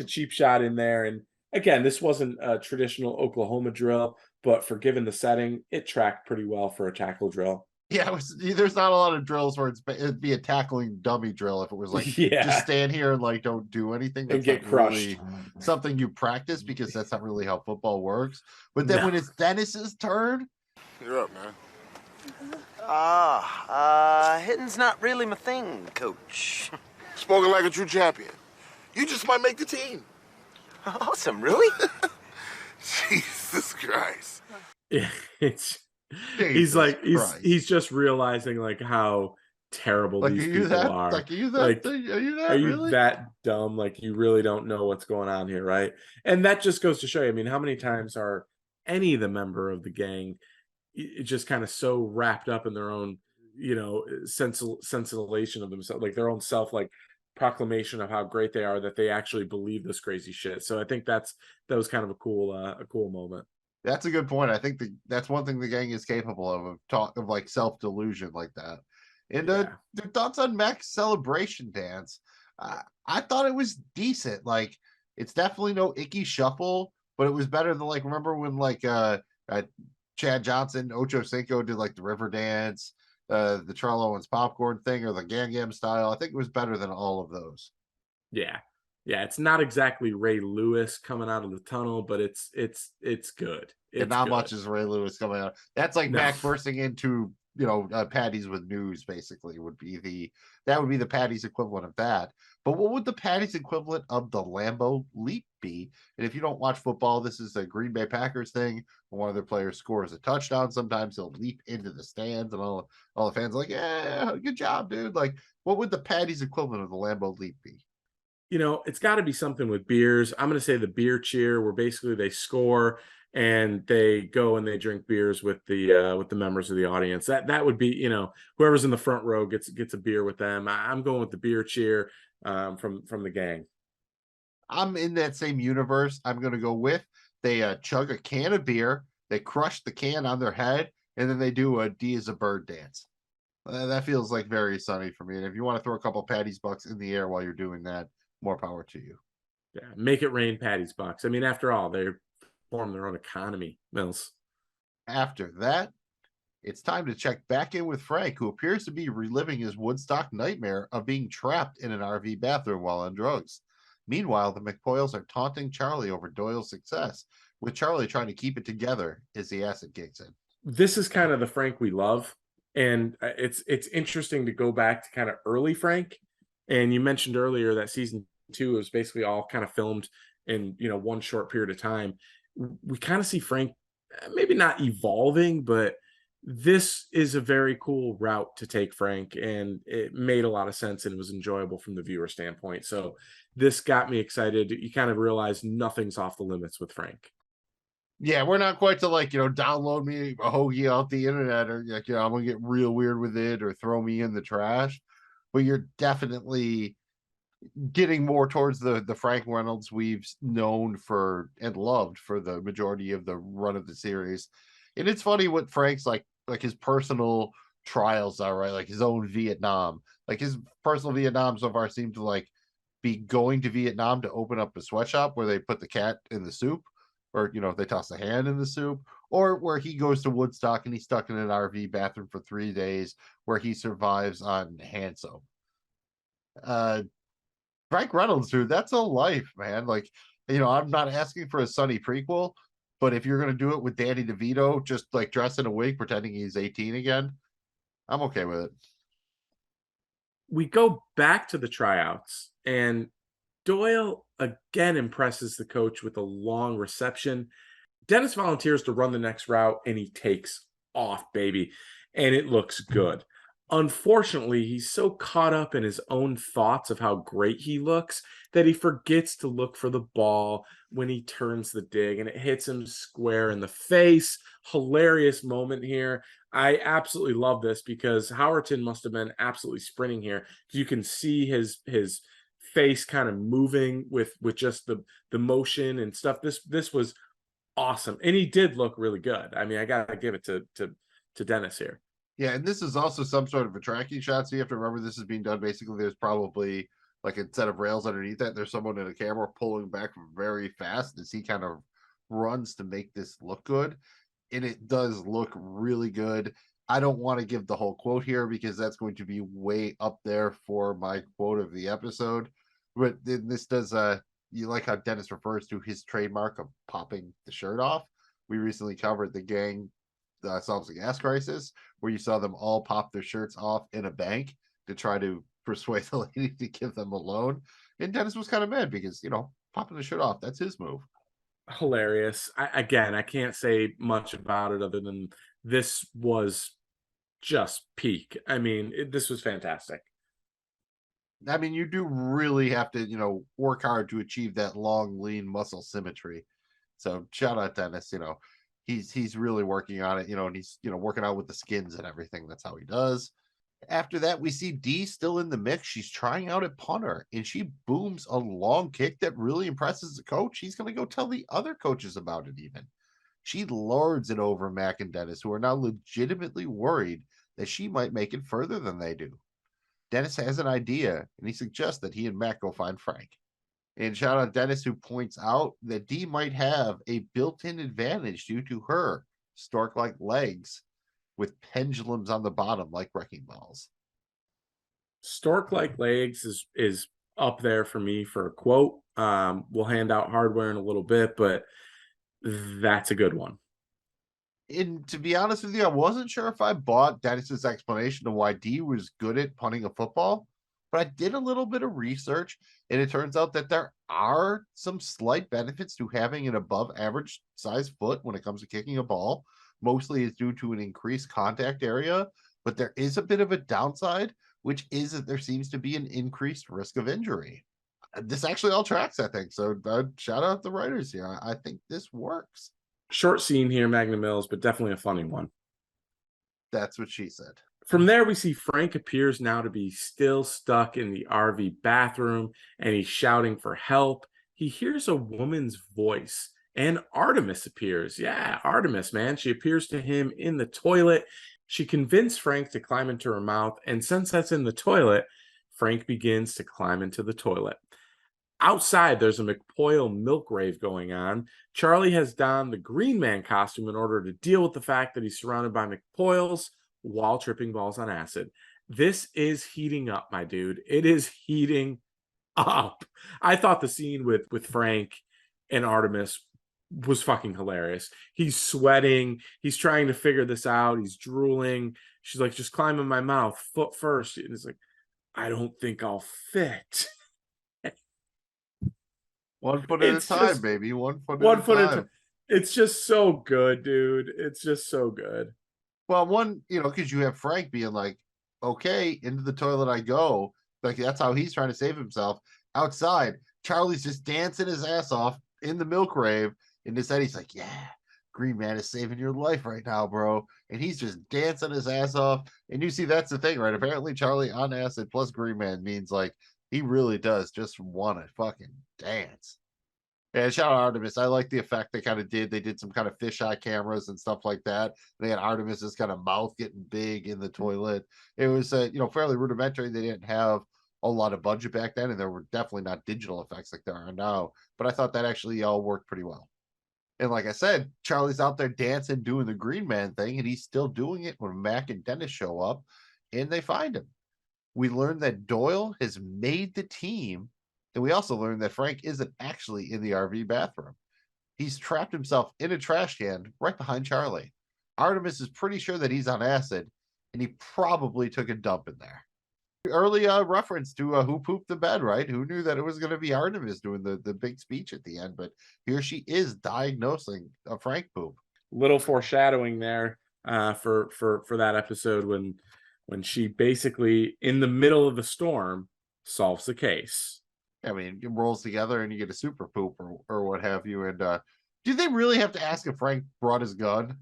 cheap shot in there. And again, this wasn't a traditional Oklahoma drill, but for given the setting, it tracked pretty well for a tackle drill. Yeah, there's not a lot of drills where it'd be a tackling dummy drill if it was like just stand here and like don't do anything. That's and get crushed. Really something you practice, because that's not really how football works. But then when it's Dennis's turn, you're up, man. Hitting's not really my thing, coach. Spoken like a true champion. You just might make the team. Awesome, really? Jesus Christ. Yeah, he's just realizing like how terrible these people are. Like, are you that dumb? Like, you really don't know what's going on here, right? And that just goes to show you, I mean, how many times are any of the member of the gang just kind of so wrapped up in their own, sensation of themselves, like their own self, like proclamation of how great they are, that they actually believe this crazy shit. So I think that was kind of a cool moment. That's a good point. I think that's one thing the gang is capable of like self-delusion like that. And their thoughts on Mac's celebration dance. I thought it was decent. Like, it's definitely no icky shuffle, but it was better than, like, remember when like Chad Johnson, Ocho Cinco did like the river dance, the Charlo Owens popcorn thing, or the Gang Gam style. I think it was better than all of those. Yeah. It's not exactly Ray Lewis coming out of the tunnel, but it's good. And not much is Ray Lewis coming out. That's like Mac bursting into patties with news. Basically, would be the patties equivalent of that. But what would the patties equivalent of the Lambeau leap be? And if you don't watch football, this is a Green Bay Packers thing. When one of their players scores a touchdown, sometimes he'll leap into the stands, and all the fans are like, yeah, good job, dude. Like, what would the patties equivalent of the Lambeau leap be? It's got to be something with beers. I'm going to say the beer cheer, where basically they score and they go and they drink beers with the members of the audience. That would be, whoever's in the front row gets a beer with them. I'm going with the beer cheer from the gang. I'm in that same universe. I'm going to go with they chug a can of beer, they crush the can on their head, and then they do a D as a bird dance. That feels like very Sunny for me. And if you want to throw a couple Patty's bucks in the air while you're doing that, more power to you. Yeah, make it rain Patty's bucks. I mean, after all, they form their own economy, Mills. After that, it's time to check back in with Frank, who appears to be reliving his Woodstock nightmare of being trapped in an RV bathroom while on drugs. Meanwhile, the McPoyles are taunting Charlie over Doyle's success, with Charlie trying to keep it together as the acid kicks in. This is kind of the Frank we love, and it's interesting to go back to kind of early Frank. And you mentioned earlier that season 2 was basically all kind of filmed in one short period of time. we kind of see Frank maybe not evolving, but this is a very cool route to take Frank, and it made a lot of sense and was enjoyable from the viewer standpoint. So this got me excited. You kind of realize nothing's off the limits with Frank. Yeah, we're not quite to like, download me a hoagie off the internet, or like, I'm gonna get real weird with it or throw me in the trash. But you're definitely getting more towards the Frank Reynolds we've known for and loved for the majority of the run of the series. And it's funny what Frank's like his personal trials are, right? Like his own Vietnam. Like his personal Vietnam so far seemed to like be going to Vietnam to open up a sweatshop where they put the cat in the soup, or they toss the hand in the soup, or where he goes to Woodstock and he's stuck in an RV bathroom for 3 days where he survives on hand soap. Frank Reynolds, dude, that's a life, man. Like, I'm not asking for a Sunny prequel, but if you're gonna do it with Danny DeVito, just like dress in a wig, pretending he's 18 again, I'm okay with it. We go back to the tryouts, and Doyle again impresses the coach with a long reception. Dennis volunteers to run the next route, and he takes off, baby, and it looks good. Unfortunately, he's so caught up in his own thoughts of how great he looks that he forgets to look for the ball when he turns the dig, and it hits him square in the face. Hilarious moment here. I absolutely love this because Howerton must have been absolutely sprinting here. You can see his face kind of moving with just the motion and stuff. This was awesome, and he did look really good. I mean, I gotta give it to Dennis here. Yeah, and this is also some sort of a tracking shot, so you have to remember this is being done. Basically, there's probably like a set of rails underneath that. There's someone in a camera pulling back very fast as he kind of runs to make this look good, and it does look really good. I don't want to give the whole quote here because that's going to be way up there for my quote of the episode. But this does, you like how Dennis refers to his trademark of popping the shirt off. We recently covered the gang solves the gas crisis, where you saw them all pop their shirts off in a bank to try to persuade the lady to give them a loan. And Dennis was kind of mad because, popping the shirt off, that's his move. Hilarious. I can't say much about it other than this was just peak. I mean, this was fantastic. I mean, you do really have to, work hard to achieve that long, lean muscle symmetry. So shout out Dennis, he's really working on it, and he's, working out with the skins and everything. That's how he does. After that, we see Dee still in the mix. She's trying out at punter, and she booms a long kick that really impresses the coach. He's going to go tell the other coaches about it even. She lords it over Mac and Dennis, who are now legitimately worried that she might make it further than they do. Dennis has an idea, and he suggests that he and Mac go find Frank. And shout out Dennis, who points out that Dee might have a built-in advantage due to her stork-like legs with pendulums on the bottom like wrecking balls. Stork-like legs is up there for me for a quote. We'll hand out hardware in a little bit, but that's a good one. And to be honest with you, I wasn't sure if I bought Dennis's explanation of why Dee was good at punting a football, but I did a little bit of research, and it turns out that there are some slight benefits to having an above average size foot when it comes to kicking a ball. Mostly is due to an increased contact area, but there is a bit of a downside, which is that there seems to be an increased risk of injury. This actually all tracks, I think. So shout out the writers here. I think this works. Short scene here, Magnum Mills, but definitely a funny one. That's what she said. From there, we see Frank appears now to be still stuck in the RV bathroom, and he's shouting for help. He hears a woman's voice, and Artemis appears. Yeah, Artemis, man. She appears to him in the toilet. She convinced Frank to climb into her mouth, and since that's in the toilet, Frank begins to climb into the toilet. Outside, there's a McPoyle milk rave going on. Charlie has donned the Green Man costume in order to deal with the fact that he's surrounded by McPoyles while tripping balls on acid. This is heating up, my dude. It is heating up. I thought the scene with Frank and Artemis was fucking hilarious. He's sweating. He's trying to figure this out. He's drooling. She's like, just climb in my mouth, foot first. And it's like, I don't think I'll fit. One foot at a time, baby. One foot at a time. It's just so good, dude. It's just so good. Well, one, because you have Frank being like, okay, into the toilet I go. Like, that's how he's trying to save himself. Outside, Charlie's just dancing his ass off in the milk rave. In his head, he's like, yeah, Green Man is saving your life right now, bro. And he's just dancing his ass off. And you see, that's the thing, right? Apparently, Charlie on acid plus Green Man means like he really does just want to fucking dance. And shout out Artemis. I like the effect they kind of did. They did some kind of fisheye cameras and stuff like that. They had Artemis's kind of mouth getting big in the toilet. It was, fairly rudimentary. They didn't have a lot of budget back then, and there were definitely not digital effects like there are now. But I thought that actually all worked pretty well. And like I said, Charlie's out there dancing, doing the Green Man thing, and he's still doing it when Mac and Dennis show up, and they find him. We learned that Doyle has made the team. And we also learned that Frank isn't actually in the RV bathroom. He's trapped himself in a trash can right behind Charlie. Artemis is pretty sure that he's on acid, and he probably took a dump in there. Early reference to who pooped the bed, right? Who knew that it was going to be Artemis doing the big speech at the end? But here she is diagnosing a Frank poop. Little foreshadowing there for that episode when she basically, in the middle of the storm, solves the case. I mean, it rolls together and you get a super poop or what have you. And do they really have to ask if Frank brought his gun?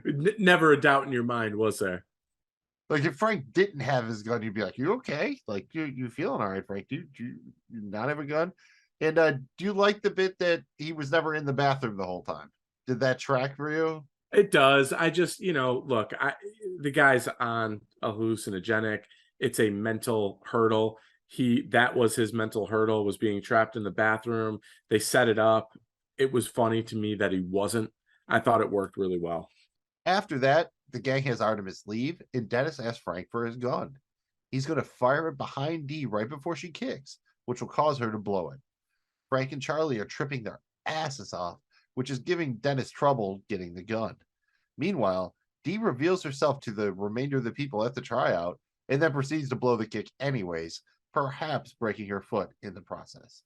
Never a doubt in your mind, was there? Like, if Frank didn't have his gun, you'd be like, you okay? Like, you feeling all right, Frank? Do you not have a gun? And do you like the bit that he was never in the bathroom the whole time? Did that track for you? It does. I just, look, the guy's on a hallucinogenic. It's a mental hurdle. That was his mental hurdle, was being trapped in the bathroom. They set it up. It was funny to me that he wasn't. I thought it worked really well. After that, the gang has Artemis leave, and Dennis asks Frank for his gun. He's going to fire it behind Dee right before she kicks, which will cause her to blow it. Frank and Charlie are tripping their asses off, which is giving Dennis trouble getting the gun. Meanwhile, Dee reveals herself to the remainder of the people at the tryout, and then proceeds to blow the kick anyways, perhaps breaking her foot in the process.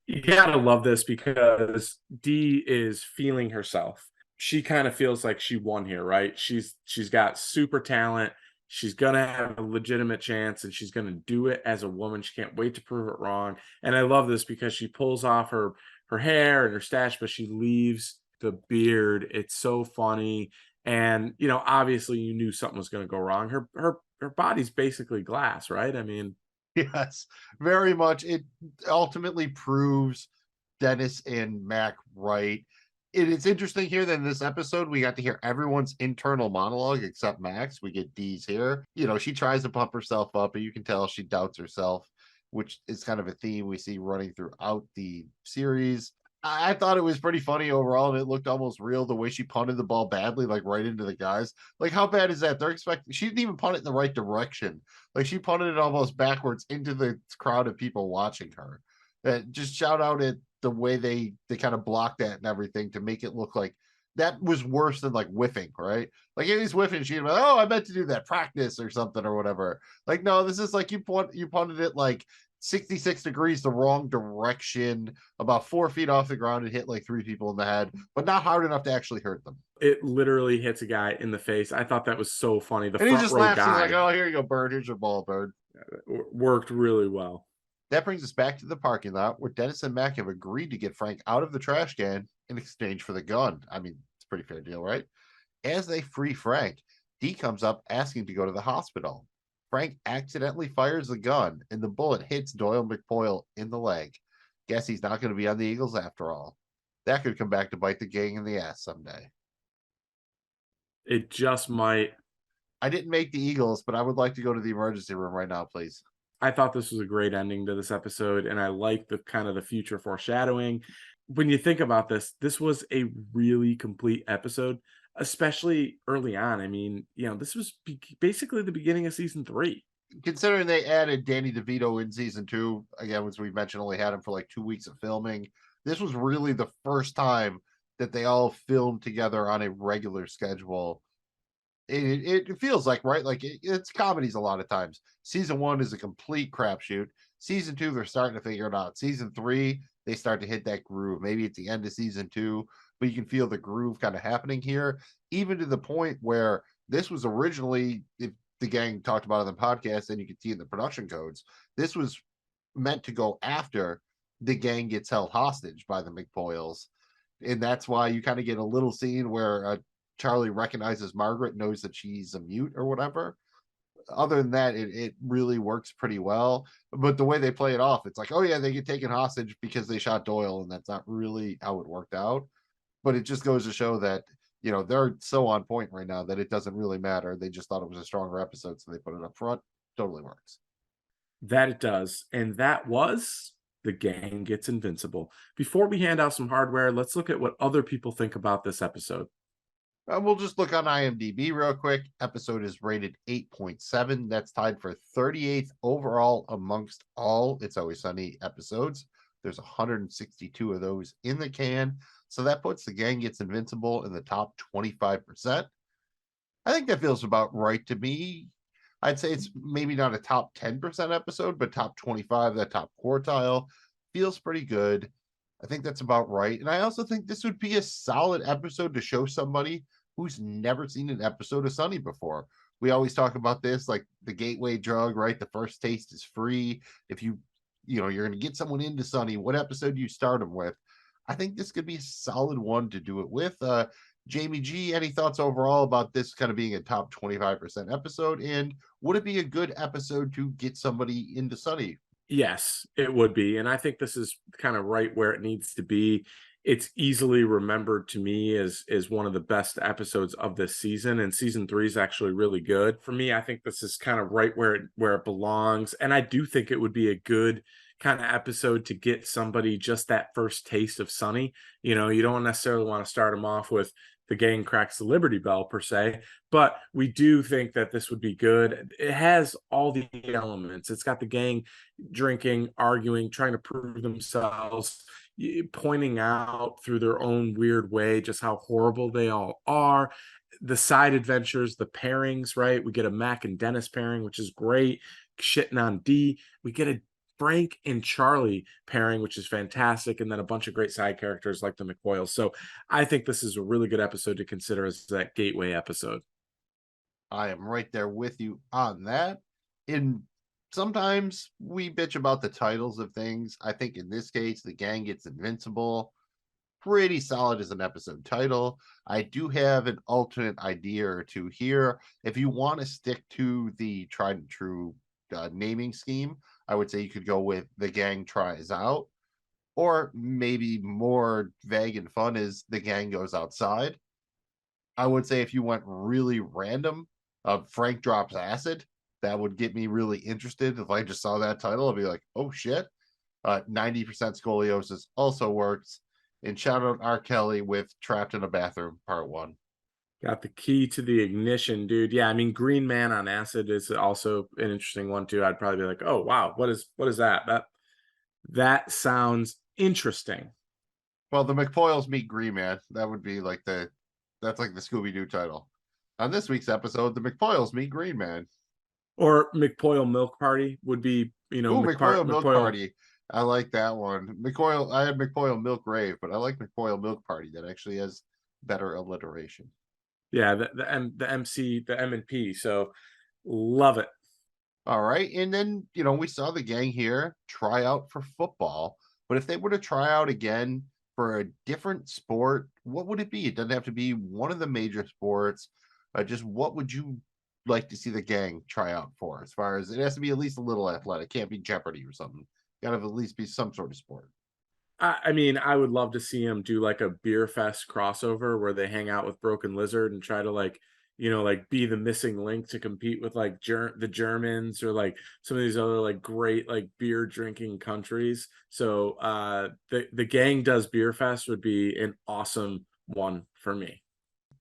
You gotta love this because Dee is feeling herself. She kind of feels like she won here, right? She's got super talent. She's gonna have a legitimate chance, and she's gonna do it as a woman. She can't wait to prove it wrong. And I love this because she pulls off her hair and her stash, but she leaves the beard. It's so funny. And obviously you knew something was gonna go wrong. Her body's basically glass, right? I mean, yes, very much. It ultimately proves Dennis and Mac right. It's interesting here that in this episode, we got to hear everyone's internal monologue except Max. We get Dee's here. She tries to pump herself up, but you can tell she doubts herself, which is kind of a theme we see running throughout the series. I thought it was pretty funny overall, and it looked almost real the way she punted the ball badly, like right into the guys. Like, how bad is that? They're expecting, she didn't even punt it in the right direction. Like, she punted it almost backwards into the crowd of people watching her. Just shout out at the way they kind of blocked that and everything to make it look like that was worse than like whiffing, right? Like, if he's whiffing, she'd be like, oh, I meant to do that, practice or something or whatever. Like, no, this is like you punted it like 66 degrees the wrong direction, about 4 feet off the ground, and hit like 3 people in the head, but not hard enough to actually hurt them. It literally hits a guy in the face. I thought that was so funny. And he just laughs. He's like, oh, here you go, Bird. Here's your ball, Bird. Worked really well. That brings us back to the parking lot where Dennis and Mac have agreed to get Frank out of the trash can in exchange for the gun. I mean, it's a pretty fair deal, right? As they free Frank, Dee comes up asking to go to the hospital. Frank accidentally fires the gun, and the bullet hits Doyle McPoyle in the leg. Guess he's not going to be on the Eagles after all. That could come back to bite the gang in the ass someday. It just might. I didn't make the Eagles, but I would like to go to the emergency room right now, please. I thought this was a great ending to this episode, and I like the kind of the future foreshadowing. When you think about this, this was a really complete episode, especially early on. I mean, this was basically the beginning of season 3. Considering they added Danny DeVito in season 2, again, as we mentioned, only had him for like 2 weeks of filming. This was really the first time that they all filmed together on a regular schedule. it feels like, right? Like it's comedies a lot of times. Season 1 is a complete crapshoot. Season 2, they're starting to figure it out. Season 3, they start to hit that groove. Maybe at the end of season 2, but you can feel the groove kind of happening here, even to the point where this was originally, if the gang talked about it on the podcast, and you can see in the production codes, this was meant to go after the gang gets held hostage by the McPoyles. And that's why you kind of get a little scene where Charlie recognizes Margaret, knows that she's a mute or whatever. Other than that, it really works pretty well. But the way they play it off, it's like, oh yeah, they get taken hostage because they shot Doyle, and that's not really how it worked out. But it just goes to show that, they're so on point right now that it doesn't really matter. They just thought it was a stronger episode, so they put it up front. Totally works. That it does. And that was The Gang Gets Invincible. Before we hand out some hardware, let's look at what other people think about this episode. We'll just look on IMDb real quick. Episode is rated 8.7. That's tied for 38th overall amongst all It's Always Sunny episodes. There's 162 of those in the can. So that puts The Gang Gets Invincible in the top 25%. I think that feels about right to me. I'd say it's maybe not a top 10% episode, but top 25, that top quartile feels pretty good. I think that's about right. And I also think this would be a solid episode to show somebody who's never seen an episode of Sunny before. We always talk about this, like the gateway drug, right? The first taste is free. If you're going to get someone into Sunny, what episode do you start them with? I think this could be a solid one to do it with. Jamie G, any thoughts overall about this kind of being a top 25% episode? And would it be a good episode to get somebody into Sunny? Yes, it would be. And I think this is kind of right where it needs to be. It's easily remembered to me as one of the best episodes of this season. And season 3 is actually really good. For me, I think this is kind of right where it belongs. And I do think it would be a good kind of episode to get somebody just that first taste of Sunny. You don't necessarily want to start them off with the gang cracks the Liberty Bell per se, but we do think that this would be good. It has all the elements. It's got the gang drinking, arguing, trying to prove themselves, pointing out through their own weird way just how horrible they all are. The side adventures, the pairings, right? We get a Mac and Dennis pairing, which is great. Shitting on D. We get a Frank and Charlie pairing, which is fantastic, and then a bunch of great side characters like the McPoyles. So I think this is a really good episode to consider as that gateway episode. I am right there with you on that. And sometimes we bitch about the titles of things. I think in this case, The Gang Gets Invincible, pretty solid as an episode title. I do have an alternate idea or two here. If you want to stick to the tried and true naming scheme, I would say you could go with The Gang Tries Out, or maybe more vague and fun is The Gang Goes Outside. I would say if you went really random, Frank Drops Acid, that would get me really interested. If I just saw that title, I'd be like, oh shit. 90% Scoliosis also works. And shout out R. Kelly with Trapped in a Bathroom, Part 1. Got the key to the ignition, dude. Yeah, I mean, Green Man on Acid is also an interesting one too. I'd probably be like, oh wow, what is that? That sounds interesting. Well, the McPoyles meet Green Man. That would be like that's like the Scooby-Doo title. On this week's episode, the McPoyles meet Green Man. Or McPoyle Milk Party would be, McPoyle Milk Party. I like that one. I had McPoyle Milk Rave, but I like McPoyle Milk Party. That actually has better alliteration. Yeah, the MC, the M and P. So love it. All right. And then, we saw the gang here try out for football. But if they were to try out again for a different sport, what would it be? It doesn't have to be one of the major sports. Just what would you like to see the gang try out for? As far as it has to be at least a little athletic. Can't be Jeopardy or something. Got to at least be some sort of sport. I mean, I would love to see him do like a beer fest crossover where they hang out with Broken Lizard and try to be the missing link to compete with like the Germans or like some of these other like great like beer drinking countries. So the gang does beer fest would be an awesome one for me.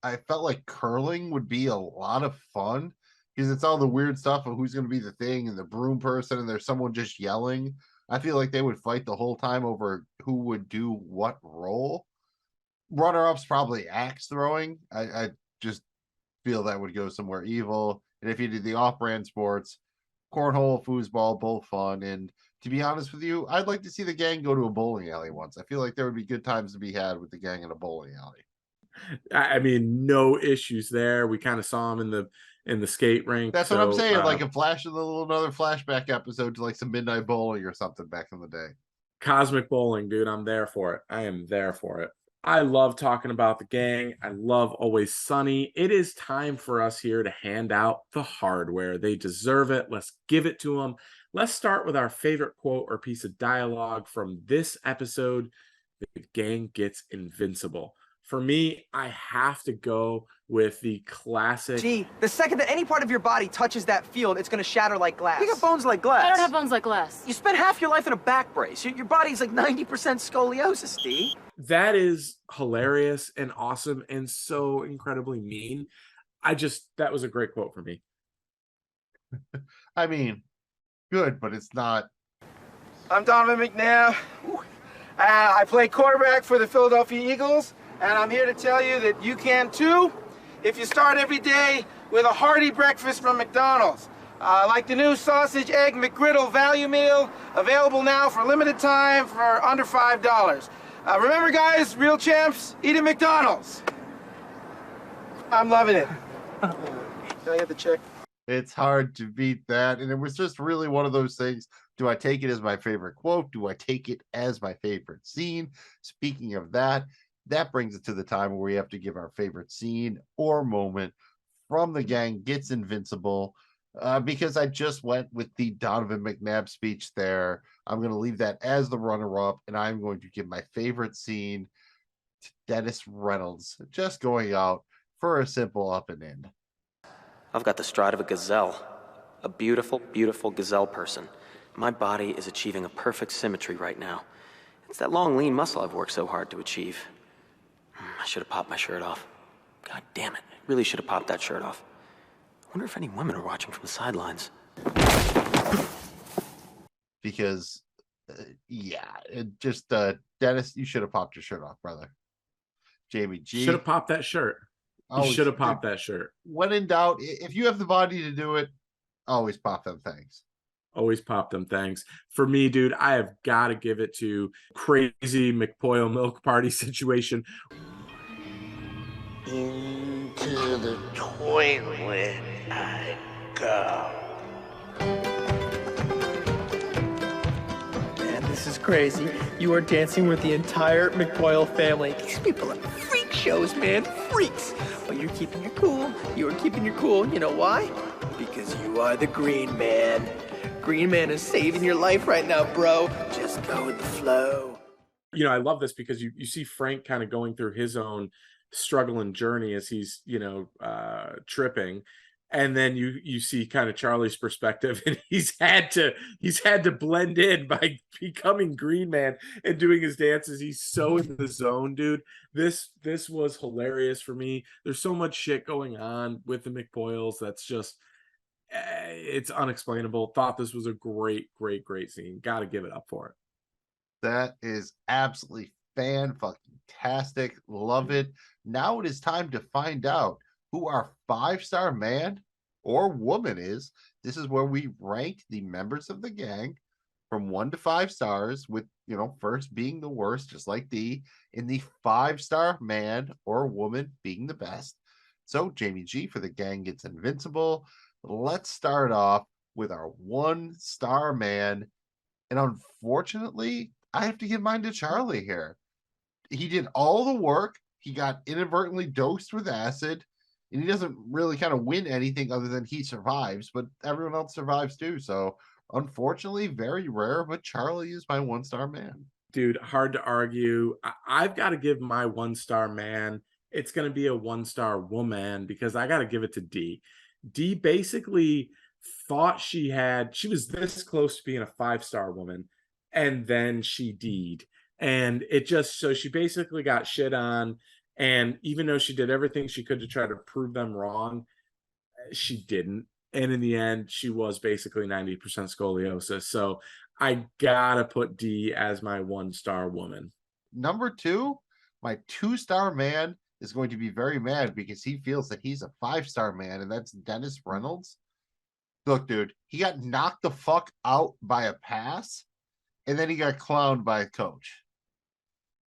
I felt like curling would be a lot of fun because it's all the weird stuff of who's going to be the thing and the broom person and there's someone just yelling. I feel like they would fight the whole time over who would do what role. Runner-ups probably axe throwing. I just feel that would go somewhere evil. And if you did the off-brand sports, cornhole, foosball, both fun. And to be honest with you, I'd like to see the gang go to a bowling alley once. I feel like there would be good times to be had with the gang in a bowling alley. I mean, no issues there. We kind of saw him in the skate rink. That's what I'm saying. Like a flash of another flashback episode to like some midnight bowling or something back in the day. Cosmic bowling, dude. I'm there for it. I am there for it. I love talking about the gang. I love Always Sunny. It is time for us here to hand out the hardware. They deserve it. Let's give it to them. Let's start with our favorite quote or piece of dialogue from this episode. The gang gets invincible. For me, I have to go with the classic. Gee, the second that any part of your body touches that field, it's gonna shatter like glass. You got bones like glass. I don't have bones like glass. You spent half your life in a back brace. Your body's like 90% scoliosis, Steve. That is hilarious and awesome and so incredibly mean. That was a great quote for me. I mean, good, but it's not. I'm Donovan McNabb. I play quarterback for the Philadelphia Eagles, and I'm here to tell you that you can too if you start every day with a hearty breakfast from McDonald's. Like the new sausage, egg, McGriddle value meal, available now for a limited time for under $5. Remember, guys, real champs, eat at McDonald's. I'm loving it. Can I get the check? It's hard to beat that. And it was just really one of those things. Do I take it as my favorite quote? Do I take it as my favorite scene? Speaking of that, that brings it to the time where we have to give our favorite scene or moment from The Gang Gets Invincible. Because I just went with the Donovan McNabb speech there. I'm going to leave that as the runner-up, and I'm going to give my favorite scene to Dennis Reynolds, just going out for a simple up and in. I've got the stride of a gazelle, a beautiful, beautiful gazelle person. My body is achieving a perfect symmetry right now. It's that long, lean muscle I've worked so hard to achieve. I should have popped my shirt off. God damn it, I really should have popped that shirt off. I wonder if any women are watching from the sidelines. Because, Dennis, you should have popped your shirt off, brother. Jamie G. Should have popped that shirt. You should have popped that shirt. When in doubt, if you have the body to do it, always pop them things. Always pop them things. For me, dude, I have got to give it to crazy McPoyle milk party situation. Into the toilet I go. Man, this is crazy. You are dancing with the entire McPoyle family. These people are freak shows, man. Freaks. But you're keeping your cool. You are keeping your cool. You know why? Because you are the Green Man. Green Man is saving your life right now, bro. Just go with the flow. You know, I love this because you see Frank kind of going through his own struggle and journey as he's, tripping. And then you see kind of Charlie's perspective, and he's had to blend in by becoming Green Man and doing his dances. He's so in the zone, dude. This was hilarious for me. There's so much shit going on with the McPoyles that's just it's unexplainable. Thought this was a great scene. Got to give it up for it. That is absolutely fan-fucking-tastic. Love it. Now it is time to find out who our 5-star man or woman is. This is where we rank the members of the gang from 1 to 5 stars, with, first being the worst, just like D, in the 5-star man or woman being the best. So, Jamie G, for The Gang Gets Invincible. Let's start off with our 1-star man. And unfortunately, I have to give mine to Charlie here. He did all the work. He got inadvertently dosed with acid, and he doesn't really kind of win anything other than he survives, but everyone else survives too. So unfortunately, very rare, but Charlie is my 1-star man. Dude, hard to argue. I've got to give my 1-star man. It's going to be a 1-star woman because I got to give it to D. D basically thought she was this close to being a 5-star woman, and then she D'd. And so she basically got shit on. And even though she did everything she could to try to prove them wrong, she didn't. And in the end, she was basically 90% scoliosis. So I gotta put D as my 1-star woman. Number 2, my 2-star man is going to be very mad because he feels that he's a 5-star man, and that's Dennis Reynolds. Look, dude, he got knocked the fuck out by a pass, and then he got clowned by a coach.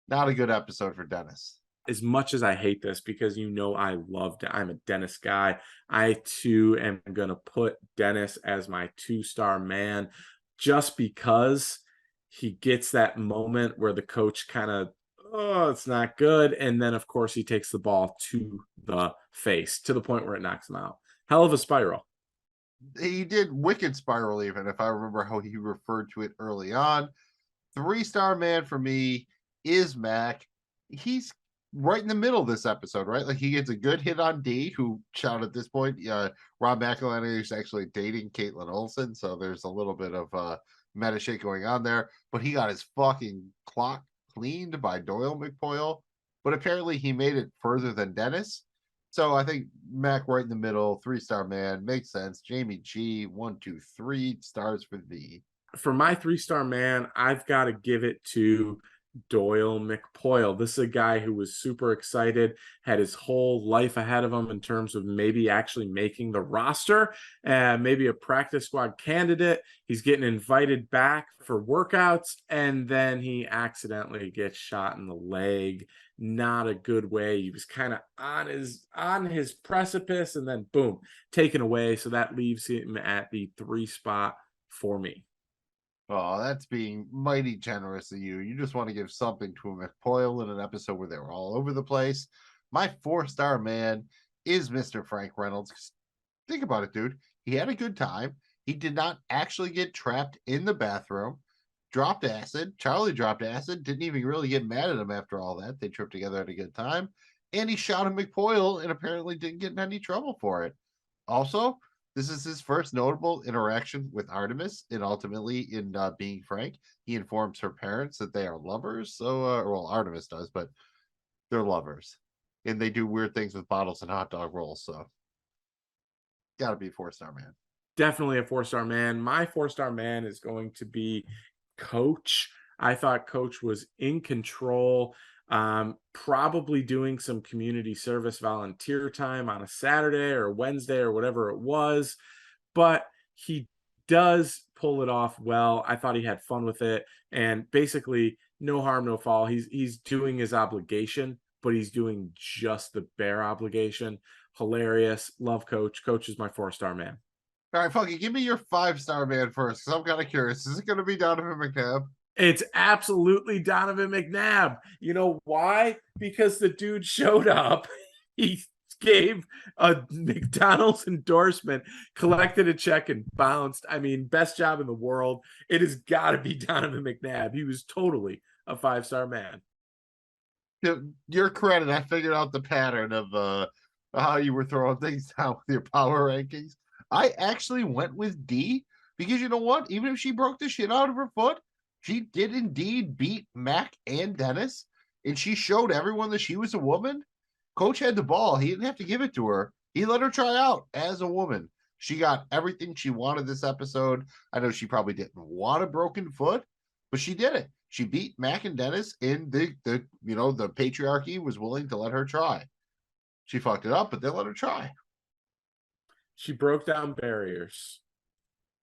Not a good episode for Dennis. As much as I hate this, because I'm a Dennis guy, I too am going to put Dennis as my 2-star man, just because he gets that moment where the coach kind of, oh, it's not good. And then, of course, he takes the ball to the face to the point where it knocks him out. Hell of a spiral. He did wicked spiral, even if I remember how he referred to it early on. 3-star man for me is Mac. He's right in the middle of this episode, right? Like, he gets a good hit on D, who shot at this point. Rob McElhenney is actually dating Caitlin Olsen, so there's a little bit of meta shit going on there. But he got his fucking clock cleaned by Doyle McPoyle. But apparently he made it further than Dennis. So I think Mac right in the middle, 3-star man, makes sense. Jamie G, 1, 2, 3 stars for thee. For my 3-star man, I've got to give it to Doyle McPoyle. This is a guy who was super excited, had his whole life ahead of him in terms of maybe actually making the roster, maybe a practice squad candidate. He's getting invited back for workouts, and then he accidentally gets shot in the leg. Not a good way. He was kind of on his precipice, and then boom, taken away. So that leaves him at the 3 spot for me. Oh, that's being mighty generous of you. You just want to give something to a McPoyle in an episode where they were all over the place. My 4-star man is Mr. Frank Reynolds. Think about it, dude. He had a good time. He did not actually get trapped in the bathroom. Dropped acid. Charlie dropped acid. Didn't even really get mad at him after all that. They tripped together, had a good time. And he shot a McPoyle and apparently didn't get in any trouble for it. Also, this is his first notable interaction with Artemis, and ultimately in being Frank, he informs her parents that they are lovers. So, well, Artemis does, but they're lovers, and they do weird things with bottles and hot dog rolls. So, gotta be a 4-star man. Definitely a 4-star man. My 4-star man is going to be Coach. I thought Coach was in control. Probably doing some community service volunteer time on a Saturday or Wednesday or whatever it was, but he does pull it off well. I thought he had fun with it, and basically no harm, no foul. He's doing his obligation, but he's doing just the bare obligation. Hilarious. Love Coach. Coach is my 4-star man. All right, Funky, give me your 5-star man first, because I'm kind of curious. Is it going to be Donovan McNabb? It's absolutely Donovan McNabb. You know why? Because the dude showed up. He gave a McDonald's endorsement, collected a check, and bounced. I mean, best job in the world. It has got to be Donovan McNabb. He was totally a 5-star man. To your credit, I figured out the pattern of how you were throwing things down with your power rankings. I actually went with D, because you know what? Even if she broke the shit out of her foot, she did indeed beat Mac and Dennis, and she showed everyone that she was a woman. Coach had the ball. He didn't have to give it to her. He let her try out as a woman. She got everything she wanted this episode. I know she probably didn't want a broken foot, but she did it. She beat Mac and Dennis, and the patriarchy was willing to let her try. She fucked it up, but they let her try. She broke down barriers.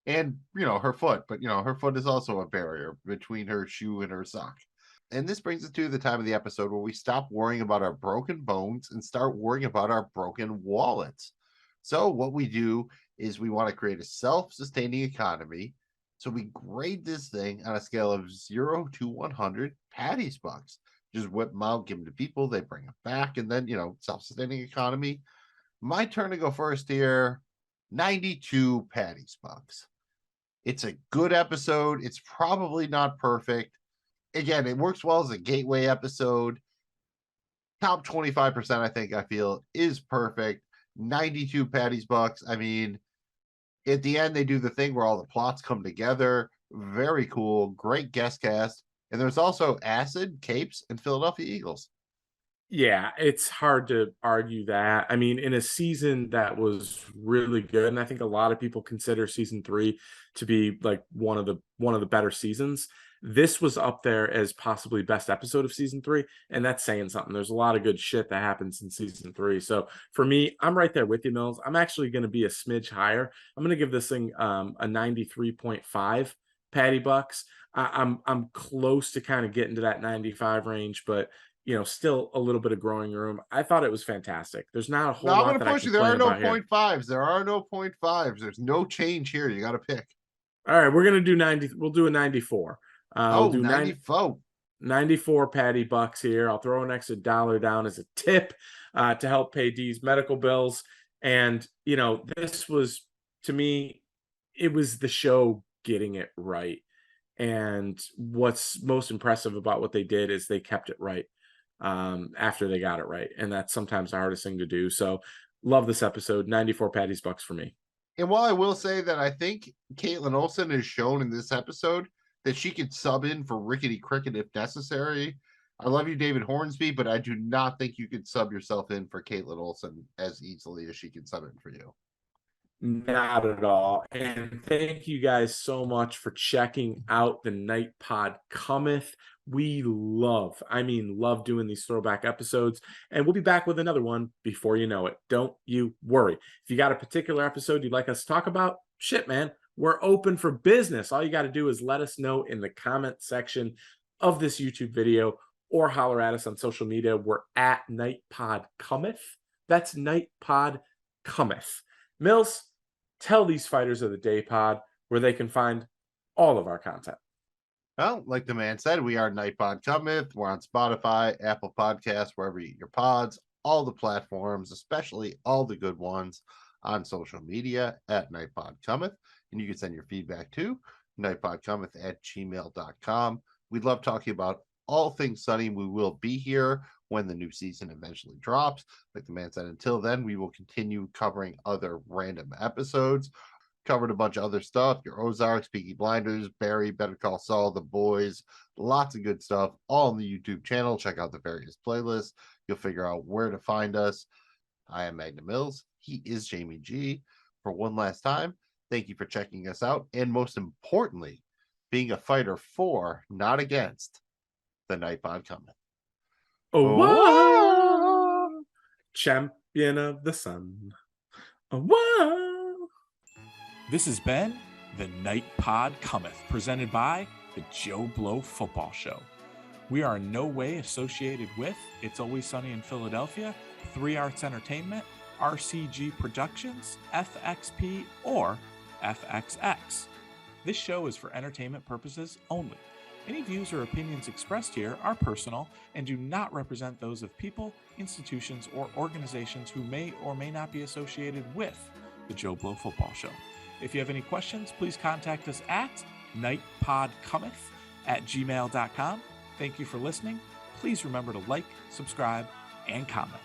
And, her foot. But, her foot is also a barrier between her shoe and her sock. And this brings us to the time of the episode where we stop worrying about our broken bones and start worrying about our broken wallets. So what we do is we want to create a self-sustaining economy. So we grade this thing on a scale of 0 to 100 Patty's bucks. Just whip them out, give them to people, they bring them back, and then, self-sustaining economy. My turn to go first here. 92 Patty's bucks. It's a good episode. It's probably not perfect. Again, it works well as a gateway episode. Top 25%, I feel, is perfect. 92 Patty's bucks. I mean, at the end, they do the thing where all the plots come together. Very cool. Great guest cast. And there's also Acid, Capes, and Philadelphia Eagles. Yeah, it's hard to argue that. I mean, in a season that was really good, and I think a lot of people consider season 3 to be like one of the better seasons. This was up there as possibly best episode of season 3, and that's saying something. There's a lot of good shit that happens in season 3. So for me, I'm right there with you, Mills. I'm actually going to be a smidge higher. I'm going to give this thing a 93.5 Patty Bucks. I'm close to kind of getting to that 95 range, but still a little bit of growing room. I thought it was fantastic. There's not a whole No, I'm lot going that to I push you. There are complain no about here. 0.5s. There are no 0.5s. There's no change here. You got to pick. All right, we're gonna do 90. We'll do a 94. We'll do 94. 94 Patty Bucks here. I'll throw an extra $1 down as a tip to help pay Dee's medical bills. And this was, to me, it was the show getting it right. And what's most impressive about what they did is they kept it right after they got it right. And that's sometimes the hardest thing to do. So love this episode. 94 Patty's Bucks for me. And while I will say that I think Caitlin Olsen has shown in this episode that she could sub in for Rickety Cricket if necessary. I love you, David Hornsby, but I do not think you could sub yourself in for Caitlin Olsen as easily as she can sub in for you. Not at all. And thank you guys so much for checking out the Night Pod Cometh. We love doing these throwback episodes, and we'll be back with another one before you know it. Don't you worry. If you got a particular episode you'd like us to talk about, shit, man, we're open for business. All you got to do is let us know in the comment section of this YouTube video or holler at us on social media. We're at Night Pod Cometh. That's Night Pod Cometh. Mills, tell these fighters of the day pod where they can find all of our content. Well, like the man said, we are Night Pod Cometh. We're on Spotify, Apple Podcasts, wherever you get your pods, all the platforms, especially all the good ones on social media at Night Pod Cometh. And you can send your feedback to nightpodcometh@gmail.com. We'd love talking about all things Sunny. We will be here when the new season eventually drops. Like the man said, until then, we will continue covering other random episodes. Covered a bunch of other stuff, your Ozarks, Peaky Blinders, Barry, Better Call Saul, The Boys, lots of good stuff, all on the YouTube channel. Check out the various playlists. You'll figure out where to find us. I am Magnum Mills. He is Jamie G. For one last time, thank you for checking us out, and most importantly, being a fighter for, not against, the Night Pod Cometh. Oh, champion of the sun. Oh, this has been the Night Pod Cometh, presented by the Joe Blow Football Show. We are in no way associated with It's Always Sunny in Philadelphia, 3 Arts Entertainment, RCG Productions, FXP, or FXX. This show is for entertainment purposes only. Any views or opinions expressed here are personal and do not represent those of people, institutions, or organizations who may or may not be associated with the Joe Blow Football Show. If you have any questions, please contact us at nightpodcometh@gmail.com. Thank you for listening. Please remember to like, subscribe, and comment.